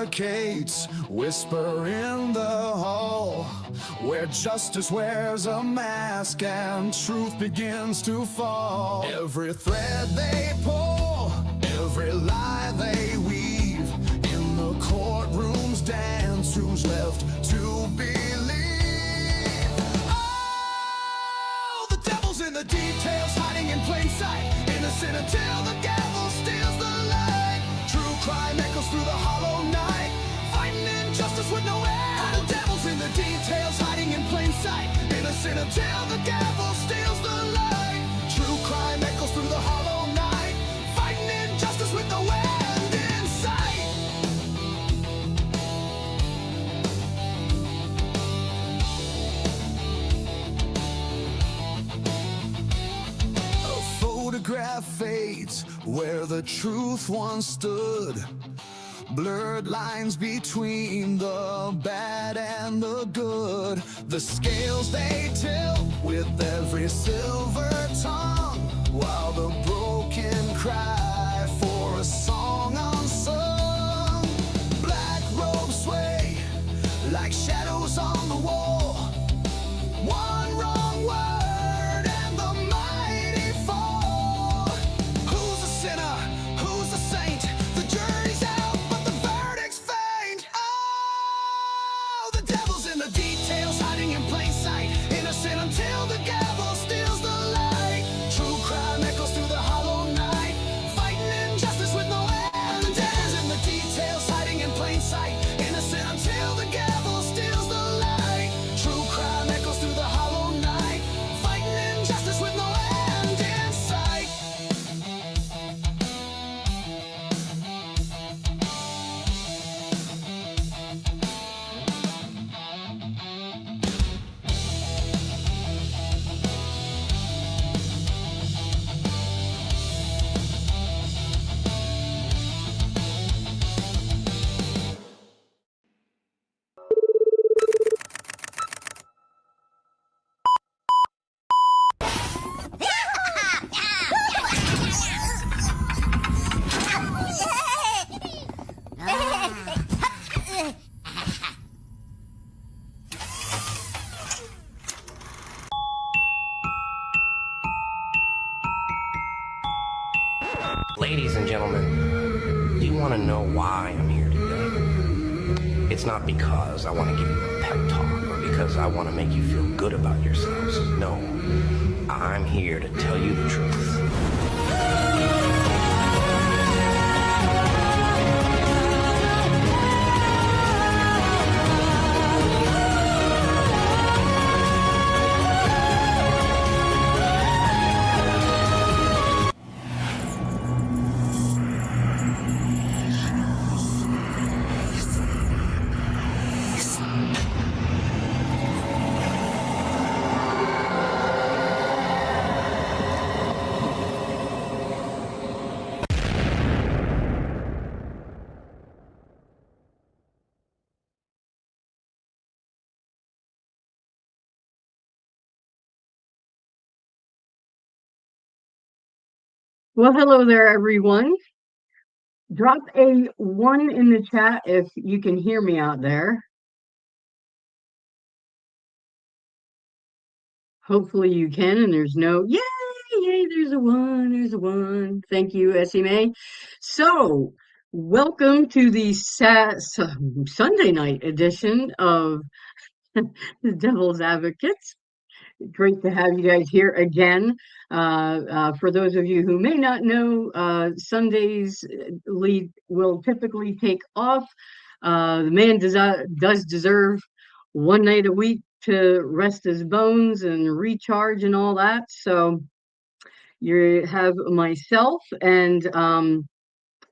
barricades whisper in the hall, where justice wears a mask and truth begins to fall. Every thread they pull, every lie they weave, in the courtroom's dance, who's left to believe? Oh, the devil's in the details, hiding in plain sight, innocent until the gavel steals the light. True crime echoes through the hollow night, fighting injustice with no end. The devil's in the details, hiding in plain sight, innocent until the gavel steals the light. True crime echoes through the hollow night, fighting injustice with no end in sight. A photograph fades where the truth once stood. Blurred lines between the bad and the good. The scales they tilt with every silver tongue, while the broken cry for a song unsung. Black robes sway like shadows on the wall. One wrong word and the mighty fall. Who's a sinner? Who's a saint? The jury's out, but the verdict's faint. Oh, the devil's in the details, hiding in plain sight, innocent until the gavel steals the light. True crime echoes through the hollow night, fighting injustice with no end. The devil's in the details, hiding in plain sight, innocent until the gavel steals the light. True crime echoes through the hollow night, fighting injustice with no end in sight. Ladies and gentlemen, do you want to know why I'm here today? It's not because I want to give you a pep talk or because I want to make you feel good about yourselves. No, I'm here to tell you the truth. Well, hello there, everyone. Drop a 1 in the chat if you can hear me out there. Hopefully you can, and there's no, yay, there's a 1, there's a 1. Thank you, SMA. So, welcome to the Sunday night edition of The Devil's Advocates. Great to have you guys here again. For those of you who may not know, Sundays will typically take off. The man does deserve one night a week to rest his bones and recharge and all that. So you have myself and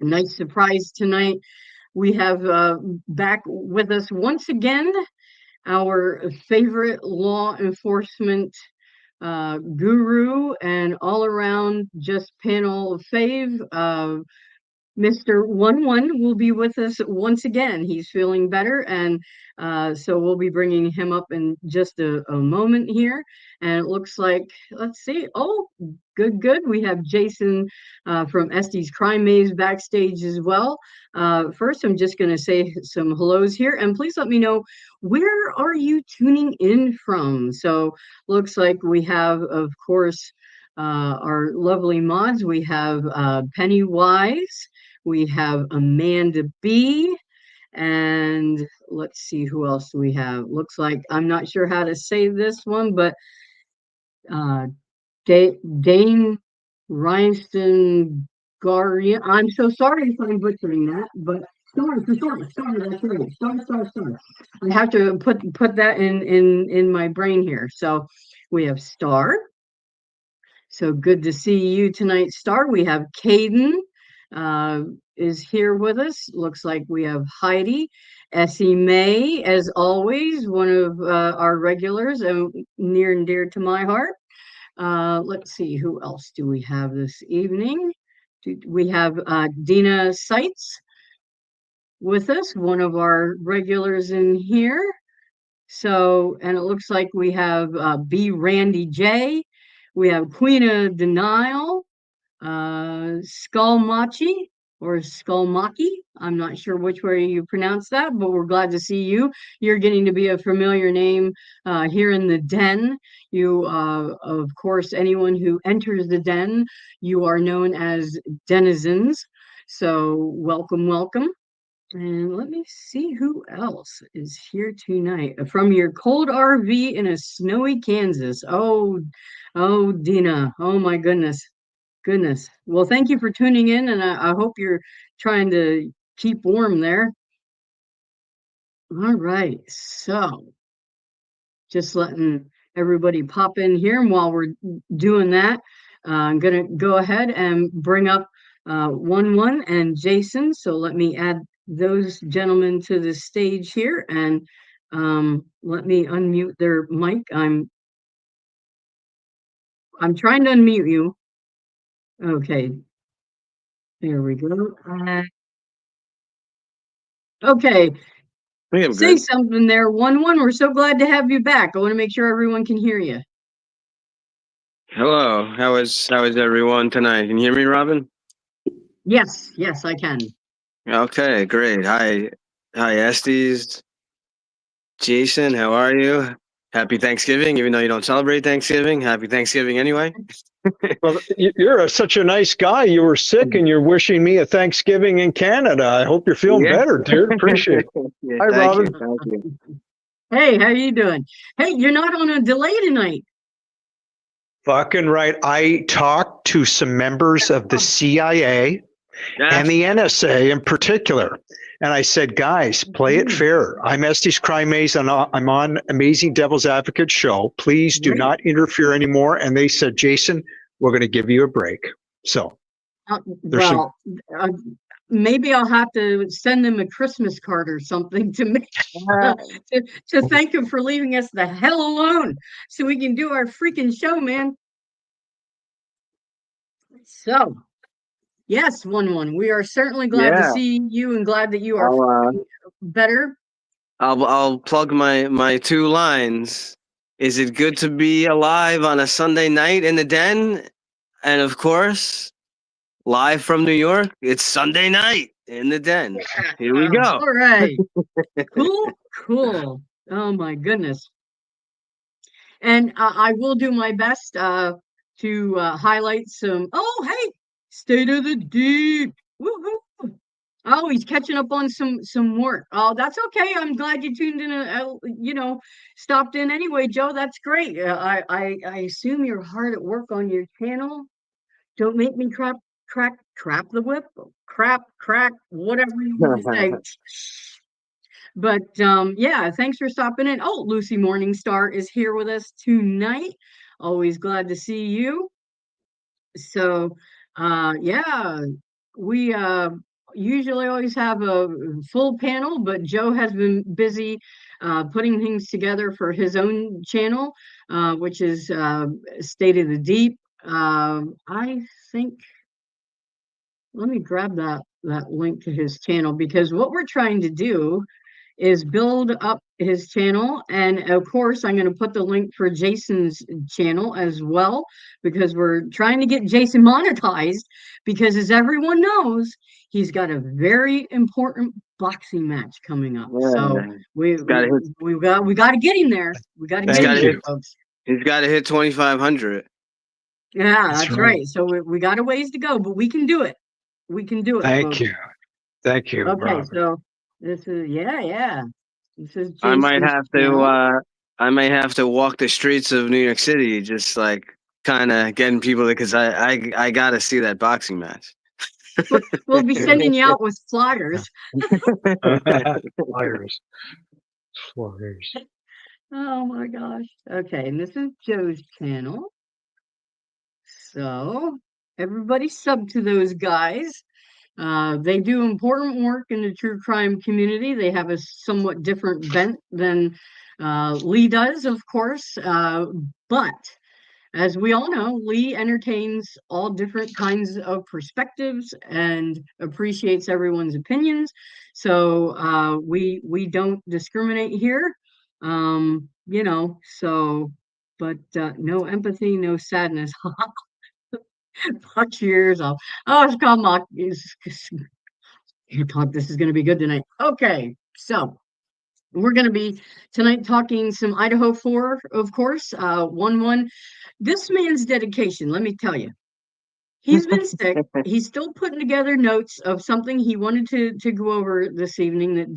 nice surprise tonight. We have back with us once again our favorite law enforcement guru and all around just panel fave, Mr. 11 will be with us once again. He's feeling better, and so we'll be bringing him up in just a moment here. And it looks like, let's see. Oh, good, good. We have Jason from Estes Crime Maze backstage as well. First, I'm just going to say some hellos here, and please let me know, where are you tuning in from? So looks like we have, of course, our lovely mods. We have Pennywise. We have Amanda B. And let's see who else do we have. Looks like, I'm not sure how to say this one, but uh, Dane Rhineston Garia. I'm so sorry if I'm butchering that, but sorry, that's right. Sorry. I have to put that in my brain here. So we have Star. So good to see you tonight, Star. We have Caden uh, is here with us. Looks like we have Heidi, Essie May, as always, one of our regulars and near and dear to my heart. Let's see, who else do we have this evening? We have Dina Seitz with us, one of our regulars in here. So, and it looks like we have B. Randy J. We have Queen of Denial, Skullmachi or Skullmaki. I'm not sure which way you pronounce that, but we're glad to see you. You're getting to be a familiar name here in the den. You, of course, anyone who enters the den, you are known as denizens. So welcome, welcome. And let me see who else is here tonight. From your cold RV in a snowy Kansas. Oh, Dina. Oh my goodness. Goodness. Well, thank you for tuning in, and I hope you're trying to keep warm there. All right. So just letting everybody pop in here. And while we're doing that, I'm going to go ahead and bring up 11 and Jason. So let me add those gentlemen to the stage here, and let me unmute their mic. I'm trying to unmute you. Okay, there we go. Okay, say something there. 11, we're so glad to have you back. I want to make sure everyone can hear you. Hello. How is everyone tonight? Can you hear me, Robin? Yes, I can. Okay, great. Hi, Estes. Jason, how are you? Happy Thanksgiving, even though you don't celebrate Thanksgiving. Happy Thanksgiving anyway. Well, you're such a nice guy. You were sick and you're wishing me a Thanksgiving in Canada. I hope you're feeling better, dude. Appreciate it. Yeah, Hi, Robin. Thank you. Hey, how you doing? Hey, you're not on a delay tonight. Fucking right. I talked to some members of the CIA and the NSA in particular. And I said, guys, play it fair. I'm Estes Crime Maze and I'm on Amazing Devil's Advocate show. Please do not interfere anymore. And they said, Jason, we're going to give you a break. So, well, maybe I'll have to send them a Christmas card or something to make to thank them for leaving us the hell alone so we can do our freaking show, man. So, yes, 11. We are certainly glad to see you and glad that you are better. I'll plug my two lines. Is it good to be alive on a Sunday night in the den? And of course, live from New York, it's Sunday night in the den. Here we go. All right. Cool. Oh my goodness. And I will do my best to highlight some. Oh, hey, State of the Deep. Woo-hoo. Oh, he's catching up on some work. Oh, that's okay. I'm glad you tuned in. Stopped in anyway, Joe. That's great. I assume you're hard at work on your channel. Don't make me crap the whip. Crack, whatever you want to say. But yeah, thanks for stopping in. Oh, Lucy Morningstar is here with us tonight. Always glad to see you. So yeah, we usually always have a full panel, but Joe has been busy putting things together for his own channel, which is State of the Deep. I think let me grab that link to his channel, because what we're trying to do is build up his channel. And of course, I'm going to put the link for Jason's channel as well, because we're trying to get Jason monetized, because as everyone knows, he's got a very important boxing match coming up. So Yeah. we Gotta hit, we got to get him there. We got to get him Thank there, you. folks. he's got to hit 2,500. Yeah, That's that's right. right. So we got a ways to go, but we can do it. We can do it, Thank folks. you. Thank you, Okay, Robert. so this is yeah. This is I might Jason's have channel. to. I might have to walk the streets of New York City, just like kind of getting people, because I gotta see that boxing match. We'll be sending you out with flyers. Flyers. Flyers. Oh my gosh. Okay, and this is Joe's channel. So everybody sub to those guys. They do important work in the true crime community. They have a somewhat different bent than Lee does, of course. But as we all know, Lee entertains all different kinds of perspectives and appreciates everyone's opinions. So we don't discriminate here. But no empathy, no sadness. Fuck yours off. Oh, come on. This is going to be good tonight. Okay, so we're going to be tonight talking some Idaho 4, of course. 1-1. This man's dedication, let me tell you. He's been sick. He's still putting together notes of something he wanted to go over this evening that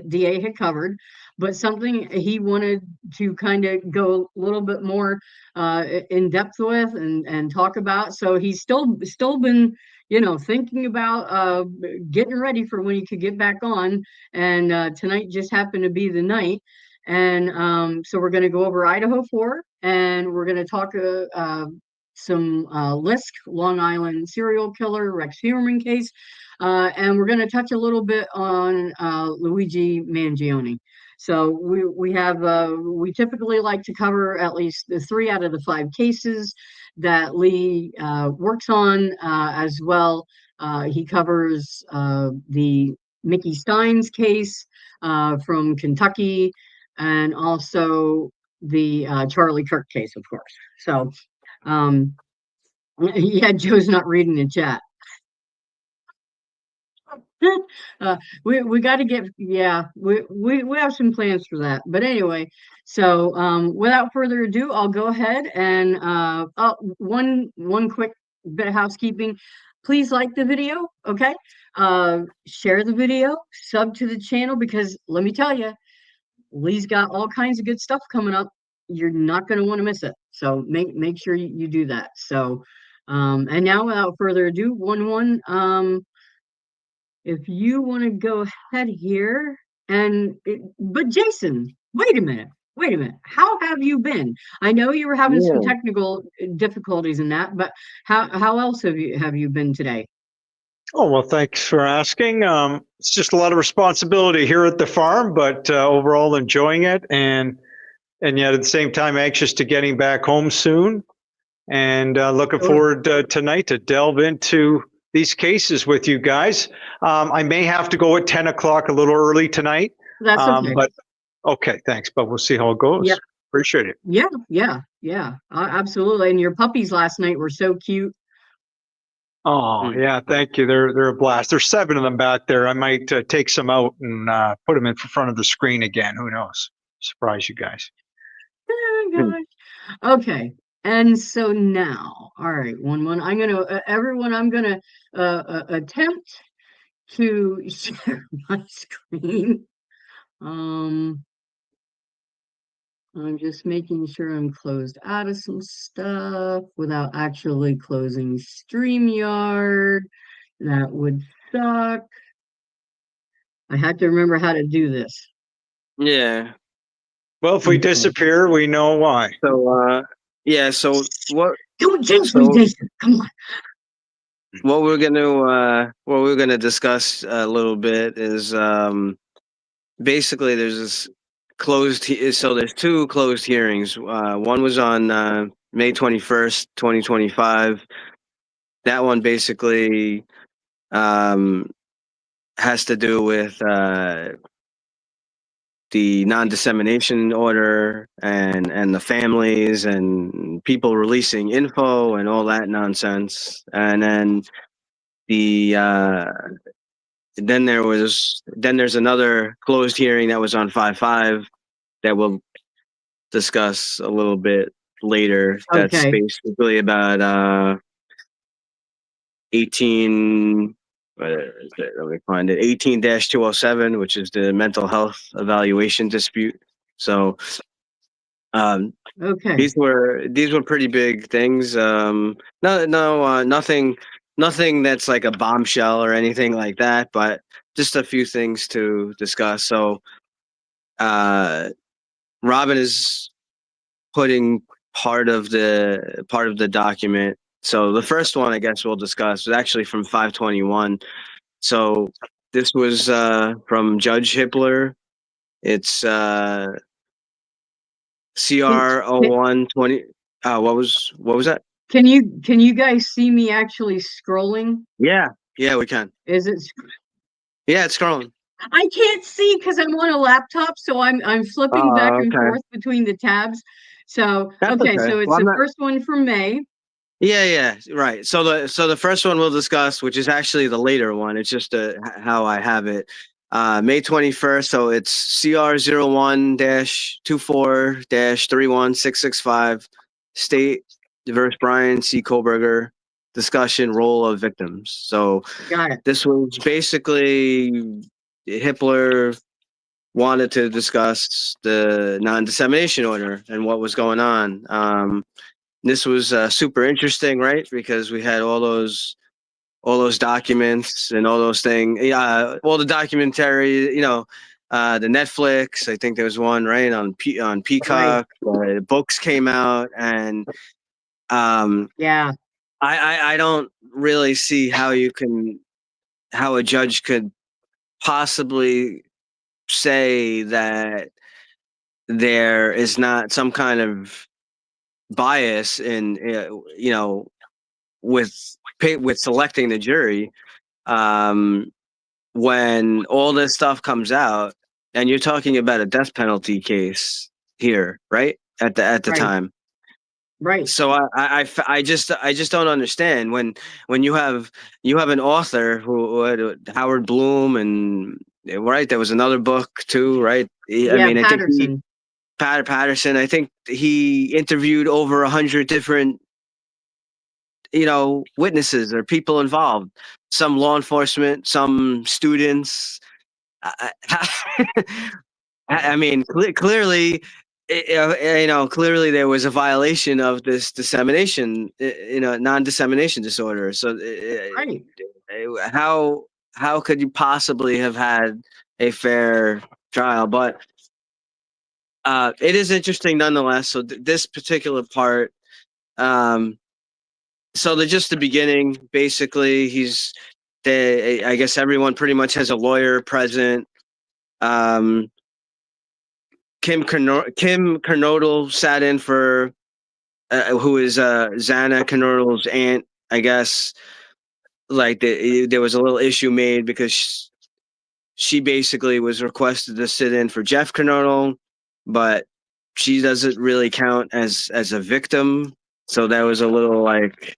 DA had covered, but something he wanted to kind of go a little bit more in depth with and talk about. So he's still been, thinking about getting ready for when he could get back on. And tonight just happened to be the night. And so we're going to go over Idaho 4, and we're going to talk some Lisk, Long Island serial killer, Rex Heuermann case, and we're going to touch a little bit on Luigi Mangione. So we typically like to cover at least the 3 out of the 5 cases that Lee works on as well. He covers the Mickey Stein's case from Kentucky, and also the Charlie Kirk case, of course. So yeah, Joe's not reading the chat. We got to get, yeah, we have some plans for that. But anyway, so without further ado, I'll go ahead and one quick bit of housekeeping. Please like the video, okay? Share the video, sub to the channel, because let me tell you, Lee's got all kinds of good stuff coming up. You're not going to want to miss it. So make sure you do that. So and now without further ado, 1-1. If you want to go ahead here but Jason, wait a minute. How have you been? I know you were having some Yeah. technical difficulties in that, but how else have you been today? Oh, well, thanks for asking. It's just a lot of responsibility here at the farm, but overall enjoying it, and yet at the same time anxious to getting back home soon, and looking Sure. forward tonight to delve into these cases with you guys. I may have to go at 10 o'clock, a little early tonight, That's okay. but okay, thanks. But we'll see how it goes. Yeah. Appreciate it. Yeah. Absolutely. And your puppies last night were so cute. Oh, yeah, thank you. They're a blast. There's 7 of them back there. I might take some out and put them in front of the screen again. Who knows? Surprise you guys. Oh gosh. Okay. And so now, all right, 1-1. I'm gonna attempt to share my screen. I'm just making sure I'm closed out of some stuff without actually closing StreamYard. That would suck. I had to remember how to do this. Yeah. Well, if we Okay. disappear, we know why. So yeah. So what? Don't jinx me, So Jason. Come on. what we're gonna discuss a little bit is basically there's this so there's 2 closed hearings. One was on May 21st, 2025. That one basically has to do with the non-dissemination order and the families and people releasing info and all that nonsense. And then the then there's another closed hearing that was on 5/5 that we'll discuss a little bit later. That's Okay. basically about 18. Let me find it. 18-207, which is the mental health evaluation dispute. So Okay. these were pretty big things. Nothing that's like a bombshell or anything like that, but just a few things to discuss. So Robin is putting part of the document. So the first one, I guess we'll discuss, was actually from 521. So this was from Judge Hippler. It's CR 0120. What was that? Can you guys see me actually scrolling? Yeah, we can. Is it? Yeah, it's scrolling. I can't see because I'm on a laptop, so I'm flipping back and Okay. forth between the tabs. So That's okay, okay. so it's Well, I'm the not. first one from May. Yeah, right. So the first one we'll discuss, which is actually the later one. It's just how I have it. May 21st. So it's CR 01-24-31665. State versus Brian C. Kohlberger. Discussion role of victims. So Got it. this was basically Hitler wanted to discuss the non-dissemination order and what was going on. This was super interesting, right? Because we had all those documents and all those things. All the documentary, the Netflix. I think there was one right on Peacock. Books came out, and Yeah. I don't really see how a judge could possibly say that there is not some kind of bias in with selecting the jury when all this stuff comes out, and you're talking about a death penalty case here, right? At the Right. time. Right. So I just don't understand when you have an author who Howard Bloom, and right, there was another book too, right? I Yeah, mean, I think Patterson. Patterson. I think he interviewed over 100 different witnesses or people involved. Some law enforcement, some students. I mean, clearly, clearly there was a violation of this dissemination, non-dissemination disorder. So, Right. how could you possibly have had a fair trial? But it is interesting nonetheless. So this particular part, so just the beginning, basically, I guess everyone pretty much has a lawyer present. Kim Kernodle sat in for, who is Xana Kernodle's aunt, I guess. Like there was a little issue made because she basically was requested to sit in for Jeff Kernodle, but she doesn't really count as a victim. So that was a little like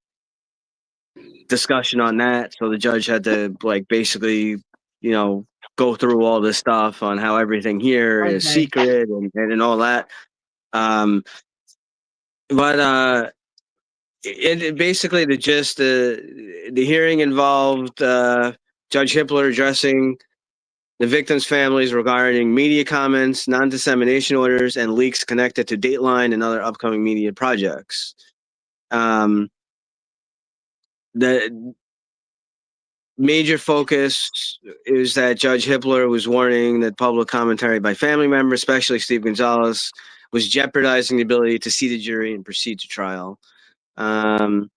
discussion on that. So the judge had to basically, go through all this stuff on how everything here is Okay. secret and all that. But basically the gist, the hearing involved Judge Hippler addressing the victims' families regarding media comments, non-dissemination orders, and leaks connected to Dateline and other upcoming media projects. The major focus is that Judge Hippler was warning that public commentary by family members, especially Steve Gonzalez, was jeopardizing the ability to see the jury and proceed to trial. The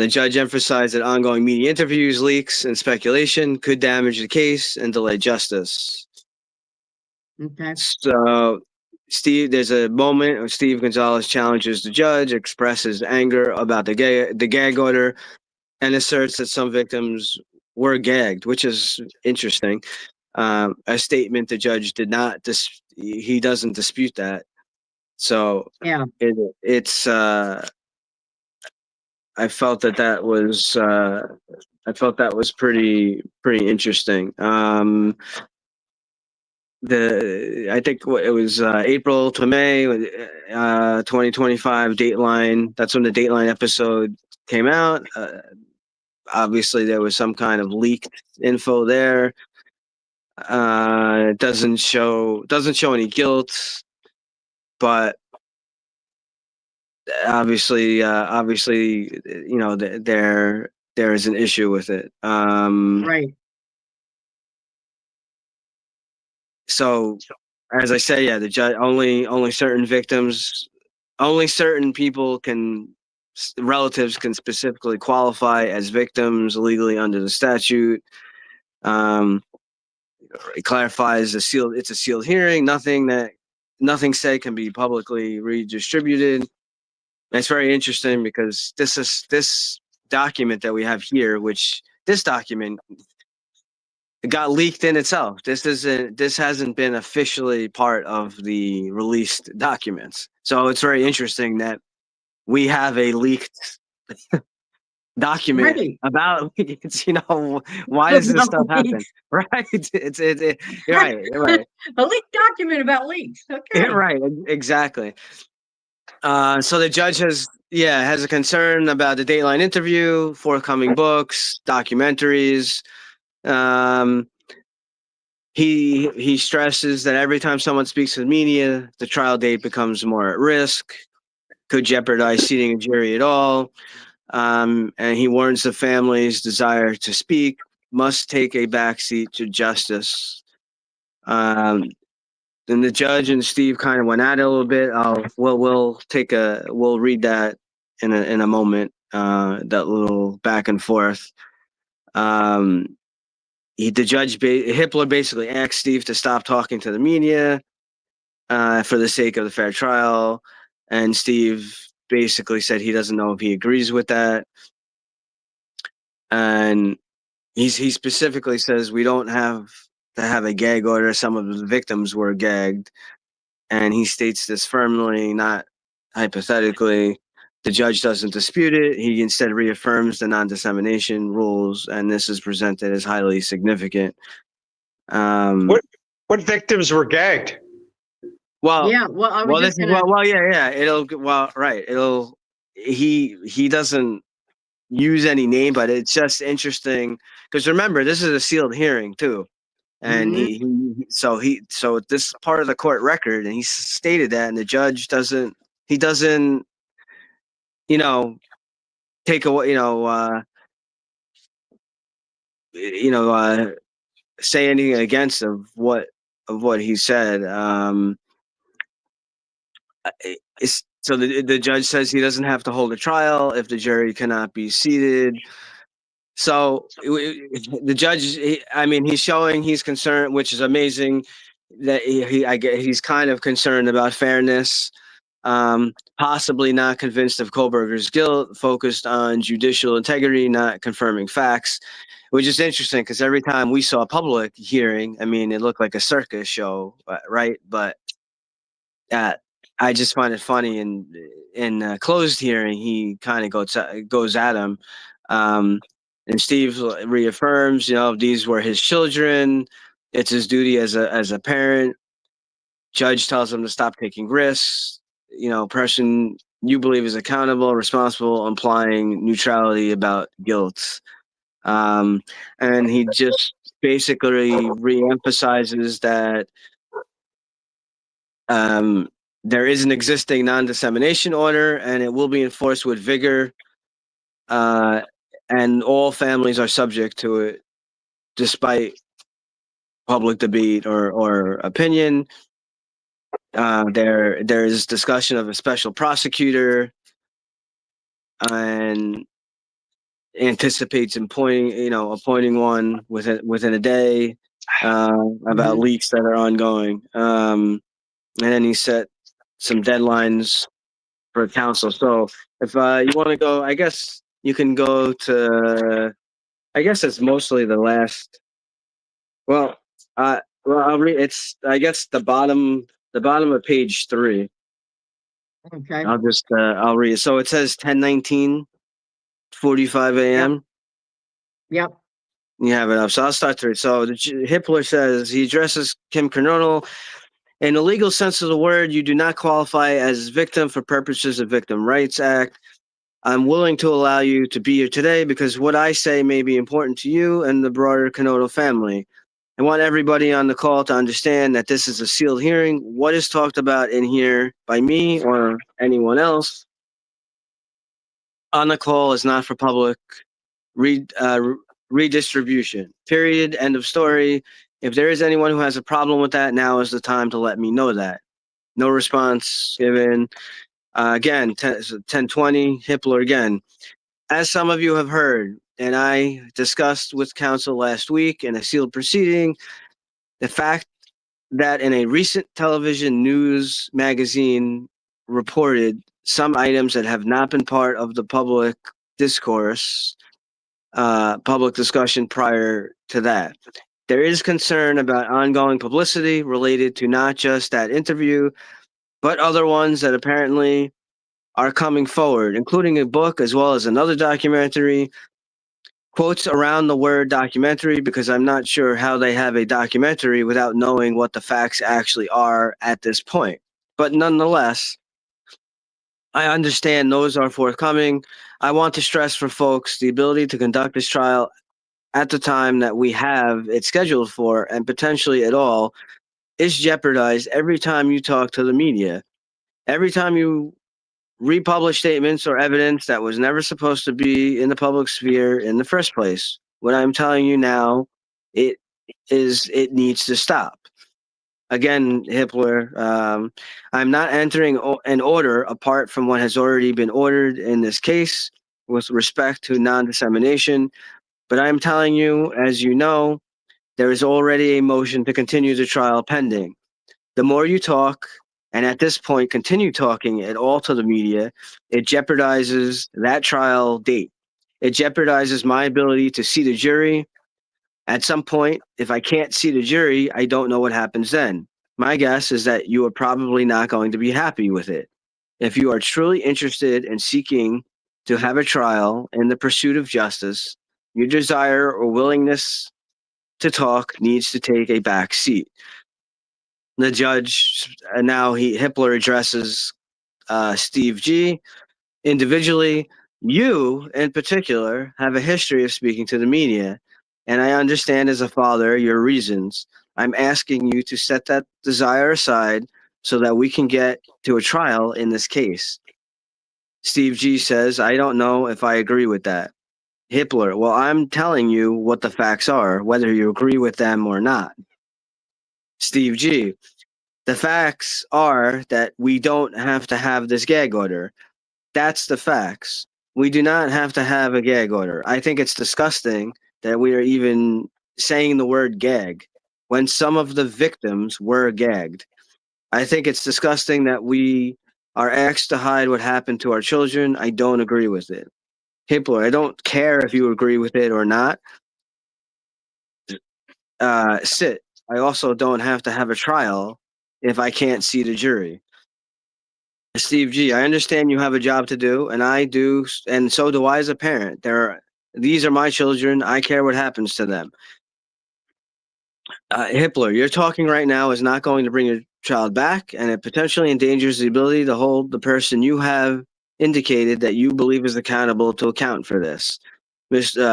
judge emphasized that ongoing media interviews, leaks, and speculation could damage the case and delay justice. Okay. So, there's a moment where Steve Gonzalez challenges the judge, expresses anger about the gag order, and asserts that some victims were gagged, which is interesting. A statement the judge did not he doesn't dispute that. So Yeah. it's I felt that was pretty interesting. I think it was April to May, 2025 Dateline. That's when the Dateline episode came out. Obviously, there was some kind of leaked info there. It doesn't show any guilt, but obviously, there is an issue with it. Right. So, as I say, yeah, the judge only certain victims, only certain people relatives can specifically qualify as victims legally under the statute. It clarifies it's a sealed hearing. Nothing said can be publicly redistributed. And it's very interesting because this document that we have here, this document got leaked in itself. This hasn't been officially part of the released documents. So it's very interesting that we have a leaked document Right. about it's, why does this stuff happen? Right. You're right. A leaked document about leaks. Okay. Right. Exactly. So the judge has a concern about the Dateline interview, forthcoming books, documentaries. He stresses that every time someone speaks to the media, the trial date becomes more at risk, could jeopardize seating a jury at all. And he warns the family's desire to speak must take a backseat to justice. Then the judge and Steve kind of went at it a little bit. We'll read that in a moment. That little back and forth. Hitler basically asked Steve to stop talking to the media for the sake of the fair trial, and Steve basically said he doesn't know if he agrees with that. And he specifically says we don't have to have a gag order. Some of the victims were gagged, and he states this firmly, not hypothetically. The judge doesn't dispute it. He instead reaffirms the non-dissemination rules, and this is presented as highly significant. What victims were gagged? Well, Yeah. Well, I was just gonna. He doesn't use any name, but it's just interesting because remember, this is a sealed hearing too, and so this is part of the court record, and he stated that, and the judge doesn't take away say anything against of what he said. So the judge says he doesn't have to hold a trial if the jury cannot be seated. So the judge, he's showing he's concerned, which is amazing. That he's kind of concerned about fairness, possibly not convinced of Kohlberger's guilt, focused on judicial integrity, not confirming facts, which is interesting because every time we saw a public hearing, it looked like a circus show, right? But I just find it funny in a closed hearing, he kind of goes at him. And Steve reaffirms, these were his children. It's his duty as a parent. Judge tells him to stop taking risks. Person you believe is accountable, responsible, implying neutrality about guilt. And he just basically reemphasizes that there is an existing non-dissemination order, and it will be enforced with vigor. And all families are subject to it, despite public debate or opinion. There is discussion of a special prosecutor, and anticipates appointing one within a day about leaks that are ongoing. And then he set some deadlines for counsel. So if you want to go, I guess you can go to. I guess it's mostly the last. Well, I'll read. It's I guess the bottom of page 3. Okay. I'll read. So it says 10:19:45 Yep. a.m. Yep. You have it up. So I'll start to read. So Hitler says he addresses Kim Kernodle. In the legal sense of the word, you do not qualify as victim for purposes of Victim Rights Act. I'm willing to allow you to be here today because what I say may be important to you and the broader Kernodle family. I want everybody on the call to understand that this is a sealed hearing. What is talked about in here by me or anyone else on the call is not for public redistribution. Period. End of story. If there is anyone who has a problem with that, now is the time to let me know that. No response given. Again, 10:20, Hitler again. As some of you have heard, and I discussed with counsel last week in a sealed proceeding, the fact that in a recent television news magazine reported some items that have not been part of the public discourse, public discussion prior to that. There is concern about ongoing publicity related to not just that interview, but other ones that apparently are coming forward, including a book as well as another documentary. Quotes around the word documentary because I'm not sure how they have a documentary without knowing what the facts actually are at this point. But nonetheless, I understand those are forthcoming. I want to stress for folks the ability to conduct this trial at the time that we have it scheduled for and potentially at all is jeopardized every time you talk to the media. Every time you republish statements or evidence that was never supposed to be in the public sphere in the first place. What I'm telling you now, it it needs to stop. Again, Hitler, I'm not entering an order apart from what has already been ordered in this case with respect to non-dissemination. But I'm telling you, as you know, there is already a motion to continue the trial pending. The more you talk, and at this point continue talking at all to the media, it jeopardizes that trial date. It jeopardizes my ability to see the jury. At some point, if I can't see the jury, I don't know what happens then. My guess is that you are probably not going to be happy with it. If you are truly interested in seeking to have a trial in the pursuit of justice, your desire or willingness to talk needs to take a back seat. The judge now Hitler addresses Steve G. Individually, you in particular have a history of speaking to the media, and I understand as a father your reasons. I'm asking you to set that desire aside so that we can get to a trial in this case. Steve G says, I don't know if I agree with that. Hitler, well, I'm telling you what the facts are, whether you agree with them or not. Steve G, the facts are that we don't have to have this gag order. That's the facts. We do not have to have a gag order. I think it's disgusting that we are even saying the word gag when some of the victims were gagged. I think it's disgusting that we are asked to hide what happened to our children. I don't agree with it. Hitler, I don't care if you agree with it or not. Sit. I also don't have to have a trial if I can't see the jury. Steve G, I understand you have a job to do, and I do, and so do I as a parent. These are my children. I care what happens to them. Hitler, you're talking right now is not going to bring your child back, and it potentially endangers the ability to hold the person you have indicated that you believe is accountable to account for this.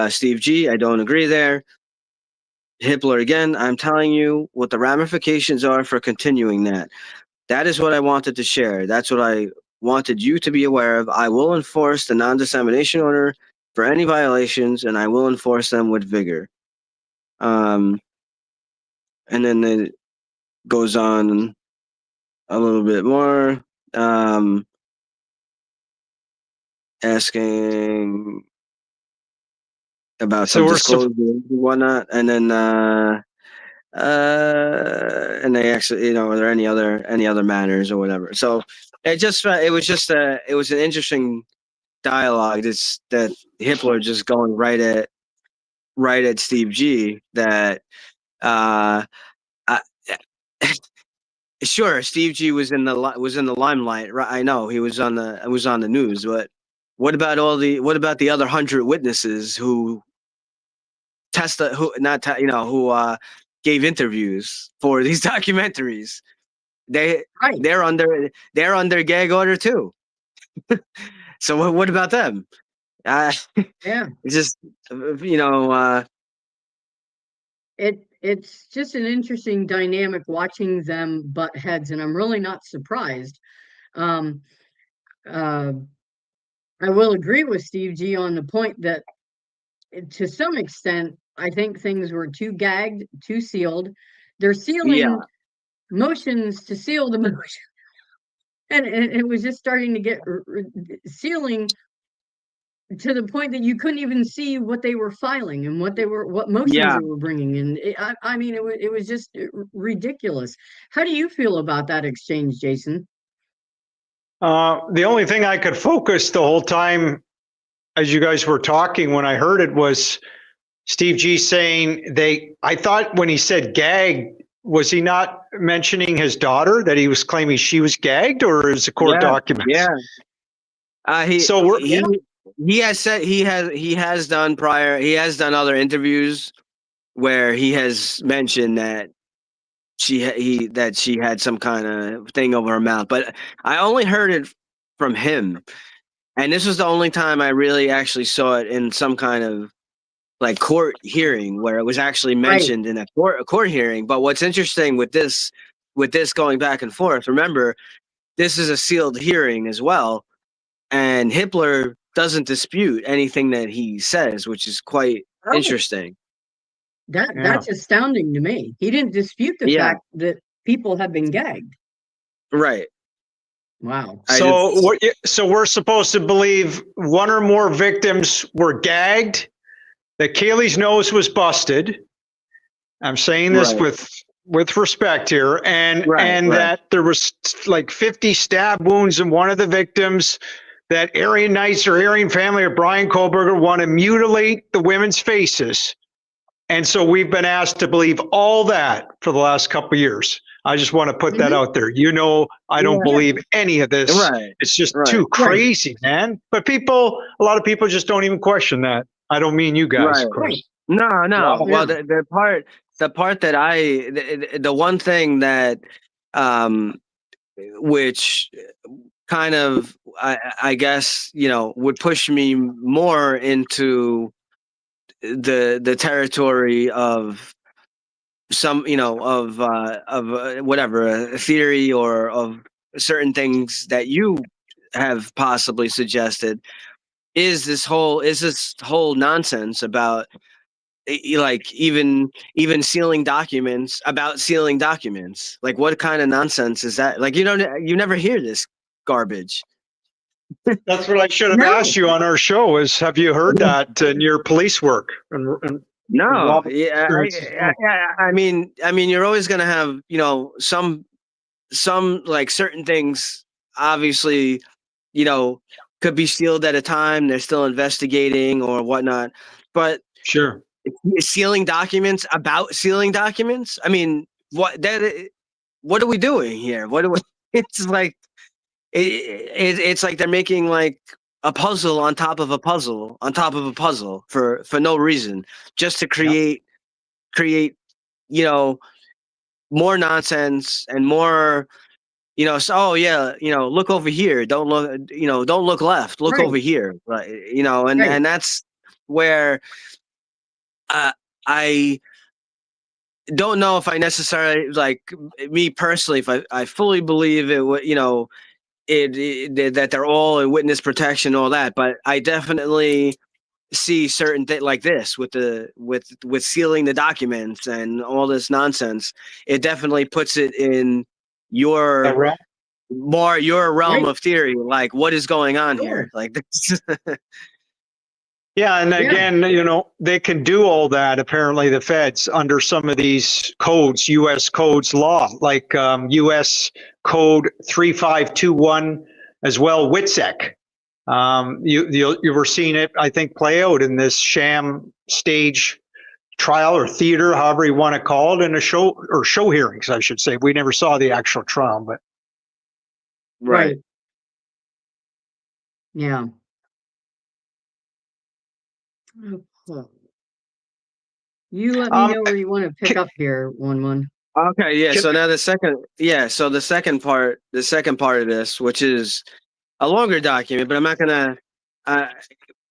Steve G, I don't agree there. Hitler, again, I'm telling you what the ramifications are for continuing that. That is what I wanted to share. That's what I wanted you to be aware of. I will enforce the non-dissemination order for any violations, and I will enforce them with vigor. And then it goes on a little bit more, asking about So some we're disclosure and whatnot, and then and they actually, are there any other matters or whatever? So it was an interesting dialogue. It's that Hitler just going right at Steve G. That I, sure, Steve G was in the limelight. Right, I know he was on the news, but what about the other 100 witnesses who gave interviews for these documentaries? Right. They're under gag order too. So what about them? Yeah. It's just It's just an interesting dynamic watching them butt heads, and I'm really not surprised. Um, uh, I will agree with Steve G on the point that to some extent, I think things were too gagged, too sealed. They're yeah, sealing motions to seal the motion, and it was just starting to get sealing to the point that you couldn't even see what they were filing and what motions yeah. they were bringing in. I mean, it was just ridiculous. How do you feel about that exchange, Jason? The only thing I could focus the whole time as you guys were talking when I heard it was Steve G saying I thought when he said gagged, was he not mentioning his daughter, that he was claiming she was gagged, or is the court documents? Yeah. So He has said he has done other interviews where he has mentioned that she had some kind of thing over her mouth, but I only heard it from him, and this was the only time I really actually saw it in some kind of like court hearing where it was actually mentioned in a court hearing. But what's interesting with this going back and forth, remember, this is a sealed hearing as well, and Hitler doesn't dispute anything that he says, which is quite interesting. That's astounding to me. He didn't dispute the fact that people have been gagged. Right. Wow. So we're supposed to believe one or more victims were gagged, that Kaylee's nose was busted. I'm saying this with respect here, and that there was like 50 stab wounds in one of the victims, that Aryan Knights or Aryan family or Brian Kohlberger want to mutilate the women's faces. And so we've been asked to believe all that for the last couple of years. I just want to put that out there. I don't believe any of this. It's just too crazy, man. But a lot of people just don't even question that. I don't mean you guys, of course. No. Well, the part that the one thing that, which kind of, I guess, would push me more into the territory of some, of whatever, a theory or of certain things that you have possibly suggested, is this whole nonsense about like even sealing documents. Like, what kind of nonsense is that? Like, you never hear this garbage. That's what I should have asked you on our show, is have you heard that in your police work? No. I mean, you're always going to have, some like certain things, obviously, could be sealed at a time. They're still investigating or whatnot, but sure. Sealing documents. I mean, what are we doing here? It's like, it's like they're making like a puzzle on top of a puzzle on top of a puzzle for no reason, just to create more nonsense and more, look over here, don't look left, look over here, right? And that's where I don't know if I necessarily, like, me personally, if I fully believe it would, that they're all in witness protection, all that, but I definitely see certain things like this with sealing the documents and all this nonsense. It definitely puts it in your realm of theory, like what is going on here, like this. Yeah, and again, they can do all that, apparently, the feds, under some of these codes, U.S. codes law, like U.S. Code 3521, as well, WITSEC. You were seeing it, I think, play out in this sham stage trial or theater, however you want to call it, in a show, or show hearings, I should say. We never saw the actual trial, but Right. Yeah. Okay. You let me know where you want to pick up here, one. Okay, yeah. Can- So now the second part of this, which is a longer document, but I'm not gonna. Uh,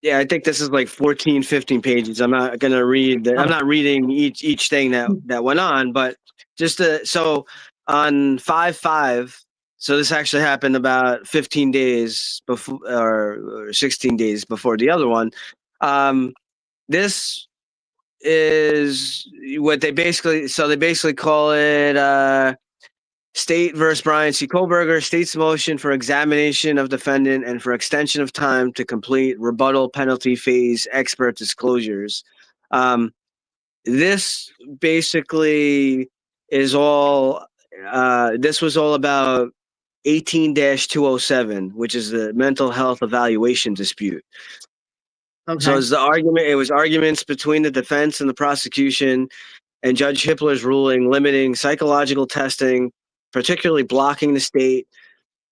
yeah, I think this is like 14, 15 pages. I'm not gonna read. I'm not reading each thing that went on, but just so on 5/5. So this actually happened about 15 days before, or 16 days before the other one. This is what they basically call it State versus Brian C. Kohlberger. State's motion for examination of defendant and for extension of time to complete rebuttal penalty phase expert disclosures. This basically is all. This was all about 18-207, which is the mental health evaluation dispute. Okay. So it's the argument. It was arguments between the defense and the prosecution, and Judge Hippler's ruling limiting psychological testing, particularly blocking the state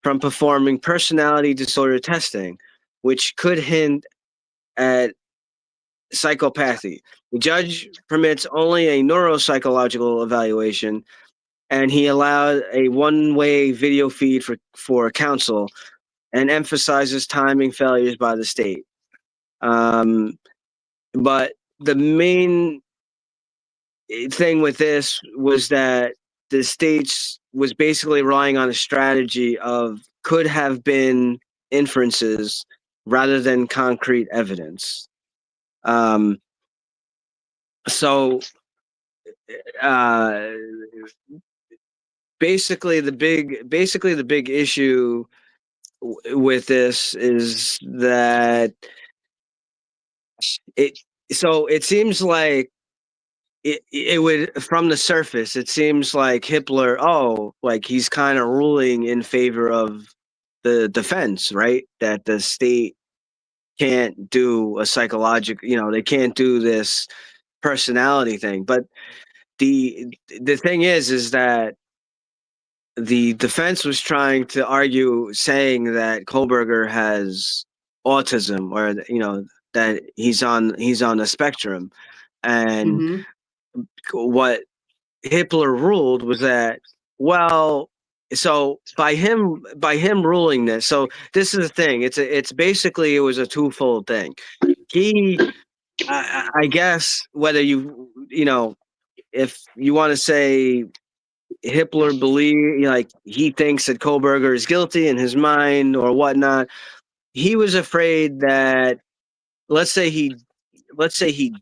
from performing personality disorder testing, which could hint at psychopathy. The judge permits only a neuropsychological evaluation, and he allowed a one-way video feed for counsel, and emphasizes timing failures by the state. But the main thing with this was that the states was basically relying on a strategy of could have been inferences rather than concrete evidence. So uh, basically the big issue with this is that it seems like it would, from the surface, it seems like Hitler, like he's kind of ruling in favor of the defense, right? That the state can't do a psychological, they can't do this personality thing. But the thing is that the defense was trying to argue, saying that Kohlberger has autism, or that he's on the spectrum, and Mm-hmm. what Hitler ruled was that, well, so by him ruling this, so this is the thing. It's basically, it was a twofold thing. He, I guess, whether if you want to say Hitler like he thinks that Kohlberger is guilty in his mind or whatnot, he was afraid that, let's say he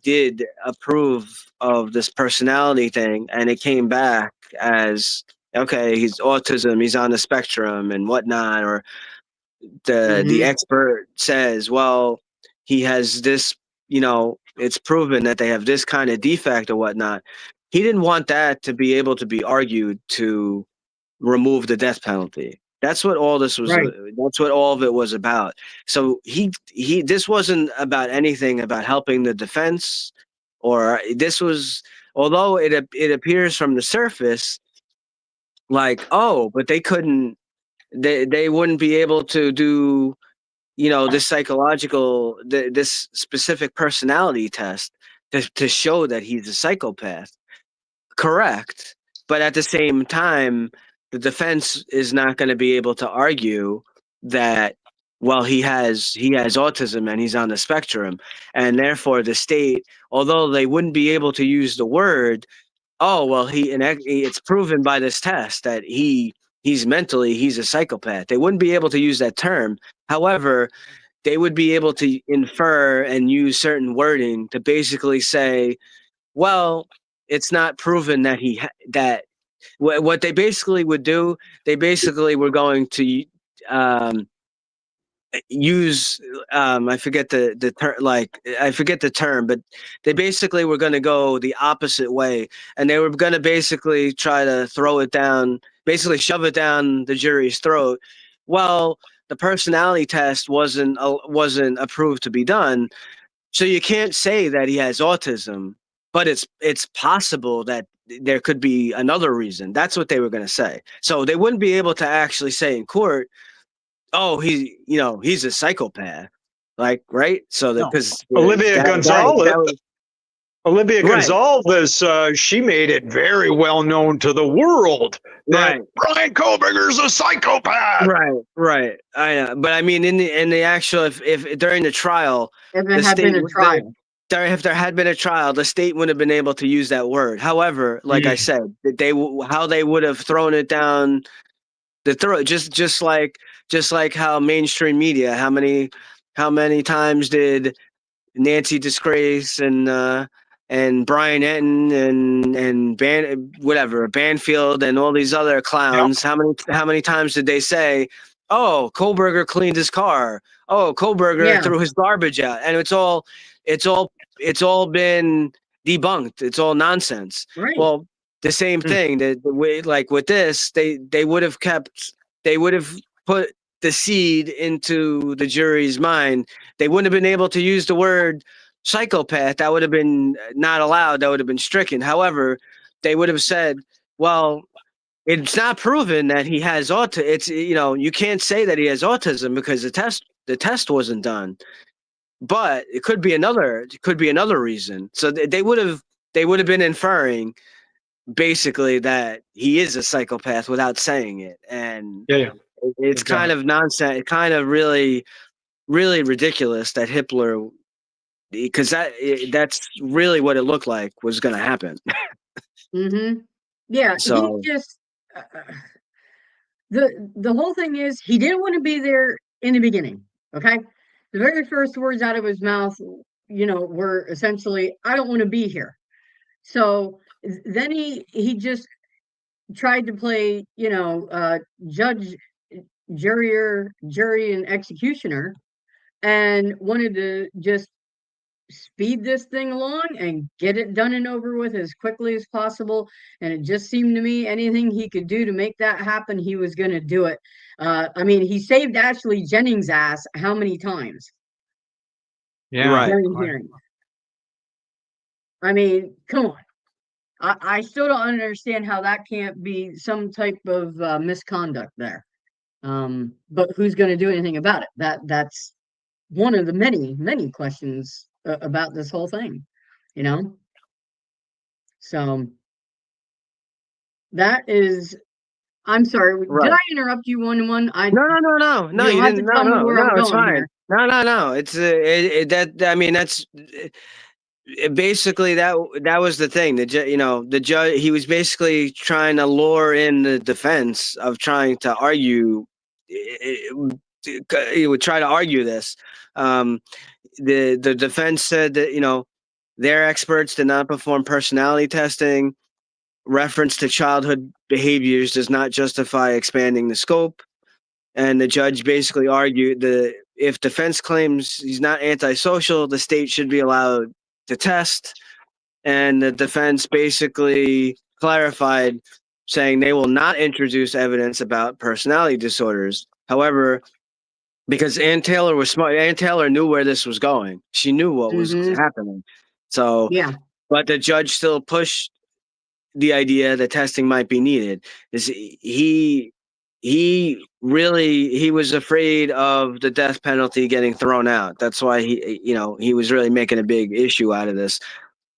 did approve of this personality thing, and it came back as, okay, he's autism, he's on the spectrum and whatnot, or the expert says, well, he has this, it's proven that they have this kind of defect or whatnot. He didn't want that to be able to be argued to remove the death penalty. That's what all this was. Right. That's what all of it was about. So this wasn't about anything about helping the defense, or this was, although it appears from the surface like, but they couldn't, they wouldn't be able to do, this this specific personality test to show that he's a psychopath. Correct. But at the same time, the defense is not going to be able to argue that, well, he has autism and he's on the spectrum, and therefore the state, although they wouldn't be able to use the word, well, it's proven by this test that he's a psychopath. They wouldn't be able to use that term. However, they would be able to infer and use certain wording to basically say, well, it's not proven that that what they basically would do. They basically were going to use, I forget the term, I forget the term, but they basically were going to go the opposite way, and they were going to basically try to throw it down, basically shove it down the jury's throat. Well, the personality test wasn't approved to be done. So you can't say that he has autism, but it's possible that there could be another reason. That's what they were going to say. So they wouldn't be able to actually say in court, "Oh, he's a psychopath," like, right? So that No. because Olivia Gonzalez. Olivia Right. Gonzalez, she made it very well known to the world that Right. Brian Koberger's a psychopath. Right. But I mean, in the actual, if during the trial, If the it had been state a trial. if there had been a trial, the state wouldn't have been able to use that word. However, like I said, how they would have thrown it down the throat, just like how mainstream media, how many times did Nancy Disgrace and Brian Enton and Banfield and all these other clowns. Yep. How many times did they say, "Oh, Kohlberger cleaned his car. Oh, Kohlberger Yeah. threw his garbage out," and it's all been debunked. It's all nonsense. Right. Well, the same thing that the way, like with this, they would have put the seed into the jury's mind. They wouldn't have been able to use the word psychopath. That would have been not allowed. That would have been stricken. However, they would have said, well, it's not proven that he has autism. It's, you can't say that he has autism because the test wasn't done. But it could be another reason. So they would have been inferring basically that he is a psychopath without saying it. And it's kind of nonsense. It kind of really, really ridiculous that Hitler, because that's really what it looked like was going to happen. Yeah, So he just the whole thing is he didn't want to be there in the beginning. Okay, the very first words out of his mouth, were essentially, "I don't want to be here." So then he just tried to play, judge, jury and executioner, and wanted to just speed this thing along and get it done and over with as quickly as possible. And it just seemed to me anything he could do to make that happen, he was going to do it. I mean, he saved Ashley Jennings' ass how many times? During hearings. I mean, come on. I still don't understand how that can't be some type of misconduct there. But who's going to do anything about it? That's one of the many questions about this whole thing, So that is. I'm sorry. Did I interrupt you one? No. You don't have to tell me where I'm It's going fine. here. No. It's I mean, that's basically that was the thing. The judge, he was basically trying to lure in the defense of trying to argue. He would try to argue this. The defense said that their experts did not perform personality testing. Reference to childhood behaviors does not justify expanding the scope. And the judge basically argued that if defense claims he's not antisocial, the state should be allowed to test. And the defense basically clarified, saying they will not introduce evidence about personality disorders. However, because Ann Taylor was smart, Ann Taylor knew where this was going. She knew what was happening. So, yeah. But the judge still pushed the idea that testing might be needed. He was afraid of the death penalty getting thrown out. That's why he was really making a big issue out of this.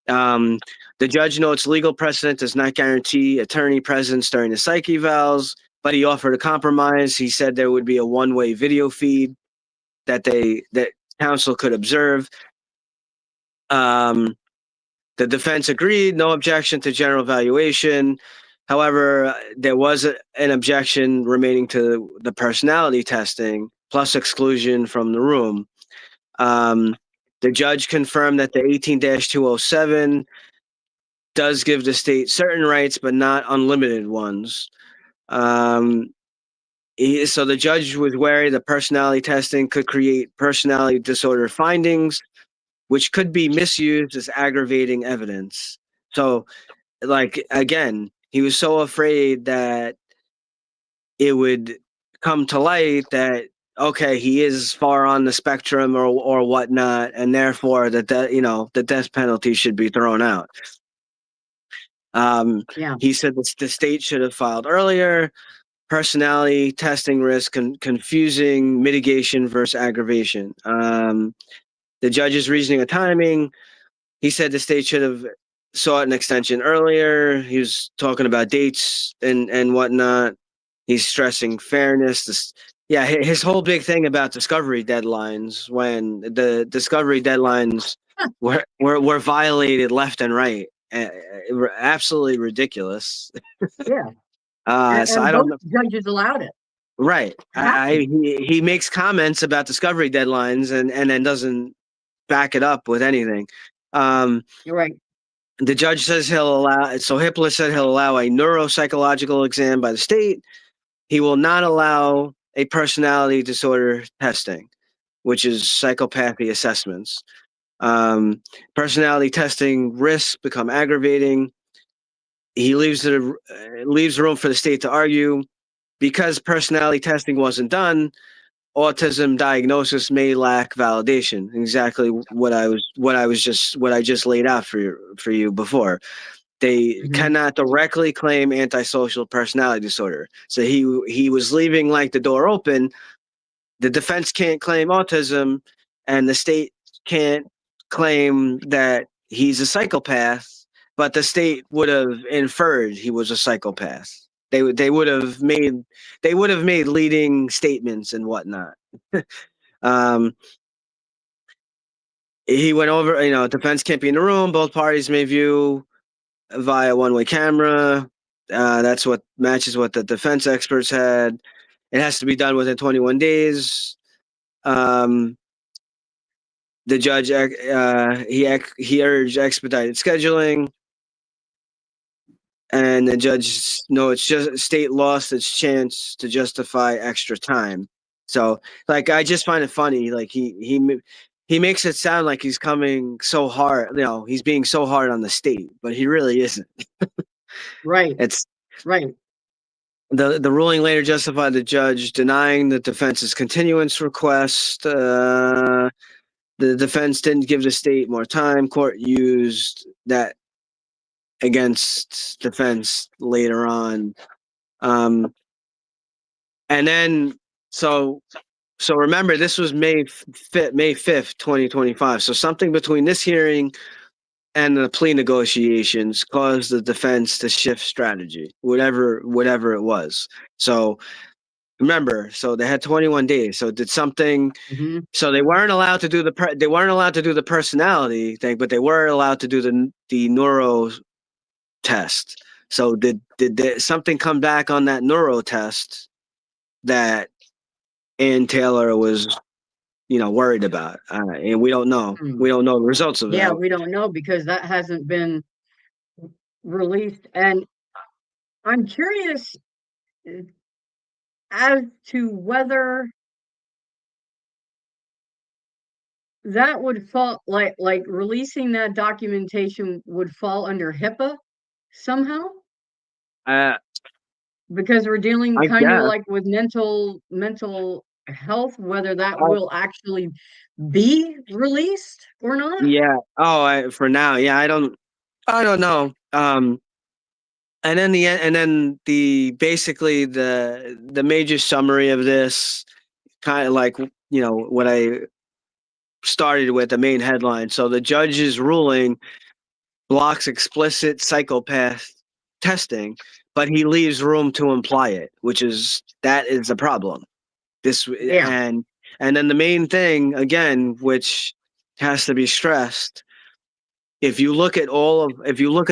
The judge notes legal precedent does not guarantee attorney presence during the psych evals, but he offered a compromise. He said there would be a one-way video feed that counsel could observe. The defense agreed, no objection to general evaluation. However, there was an objection remaining to the personality testing, plus exclusion from the room. The judge confirmed that the 18-207 does give the state certain rights, but not unlimited ones. So the judge was wary that personality testing could create personality disorder findings, which could be misused as aggravating evidence. So, again, he was so afraid that it would come to light that okay, he is far on the spectrum or whatnot, and therefore the death penalty should be thrown out. Yeah. He said the state should have filed earlier. Personality testing risk, confusing mitigation versus aggravation. The judge's reasoning of timing. He said the state should have sought an extension earlier. He was talking about dates and whatnot. He's stressing fairness. His whole big thing about discovery deadlines, when the discovery deadlines were violated left and right, absolutely ridiculous. Yeah. So And I don't both know. judges allowed it. Right. He makes comments about discovery deadlines and then doesn't back it up with anything. You're right. The judge says Hippler said he'll allow a neuropsychological exam by the state. He will not allow a personality disorder testing, which is psychopathy assessments. Personality testing risks become aggravating. He leaves room for the state to argue because personality testing wasn't done. Autism diagnosis may lack validation. Exactly what I just laid out for you before. They cannot directly claim antisocial personality disorder. So he was leaving like the door open. The defense can't claim autism, and the state can't claim that he's a psychopath. But the state would have inferred he was a psychopath. They would have made leading statements and whatnot. He went over, defense can't be in the room. Both parties may view via one-way camera. That's what matches what the defense experts had. It has to be done within 21 days. The judge he urged expedited scheduling, and the judge it's just state lost its chance to justify extra time. So, like, I just find it funny. Like he makes it sound like he's coming so hard. He's being so hard on the state, but he really isn't. Right. It's right. The ruling later justified the judge denying the defense's continuance request. The defense didn't give the state more time. Court used that against defense later on. And then so remember, this was May 5th, 2025. So something between this hearing and the plea negotiations caused the defense to shift strategy, whatever it was. So remember, so they had 21 days. So did something. So they weren't allowed to do the personality thing, but they were allowed to do the neuro test. So did something come back on that neuro test that Ann Taylor was worried about? And we don't know. We don't know the results of that. Yeah, we don't know because that hasn't been released. And I'm curious as to whether that would fall, like releasing that documentation would fall under HIPAA somehow, because we're dealing kind of like with mental health, whether that will actually be released or not. Yeah. For now, yeah, I don't know. And then basically the major summary of this, kind of like what I started with, the main headline. So the judge's ruling blocks explicit psychopath testing, but he leaves room to imply it, that is a problem. And then the main thing again, which has to be stressed, if you look at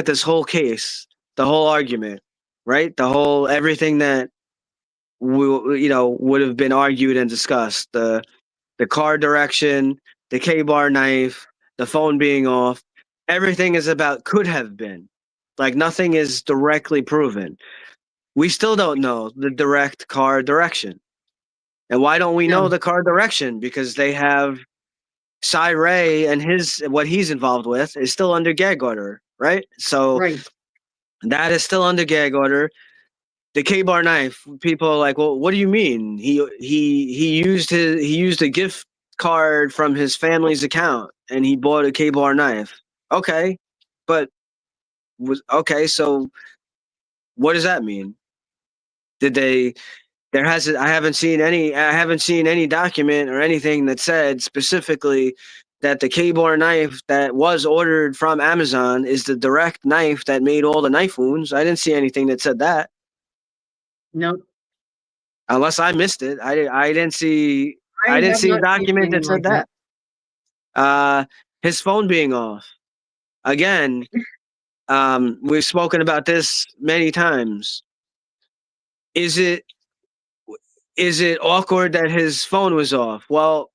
this whole case, the whole argument, right? Everything that would have been argued and discussed, the car direction, the K-bar knife, the phone being off, everything is about could have been. Like, nothing is directly proven. We still don't know the direct car direction. And why don't we know the car direction? Because they have Cy Ray and what he's involved with is still under gag order, right? So that is still under gag order. the K-bar knife. People are like, well, what do you mean? He used a gift card from his family's account and he bought a K-bar knife. Okay, but so what does that mean? Did they? There hasn't. I haven't seen any document or anything that said specifically that the K-bar knife that was ordered from Amazon is the direct knife that made all the knife wounds. I didn't see anything that said that. No, Unless I missed it. I didn't see. I I didn't have see a not seen document anything that said like that. that. His phone being off. Again, we've spoken about this many times. Is it awkward that his phone was off? Well,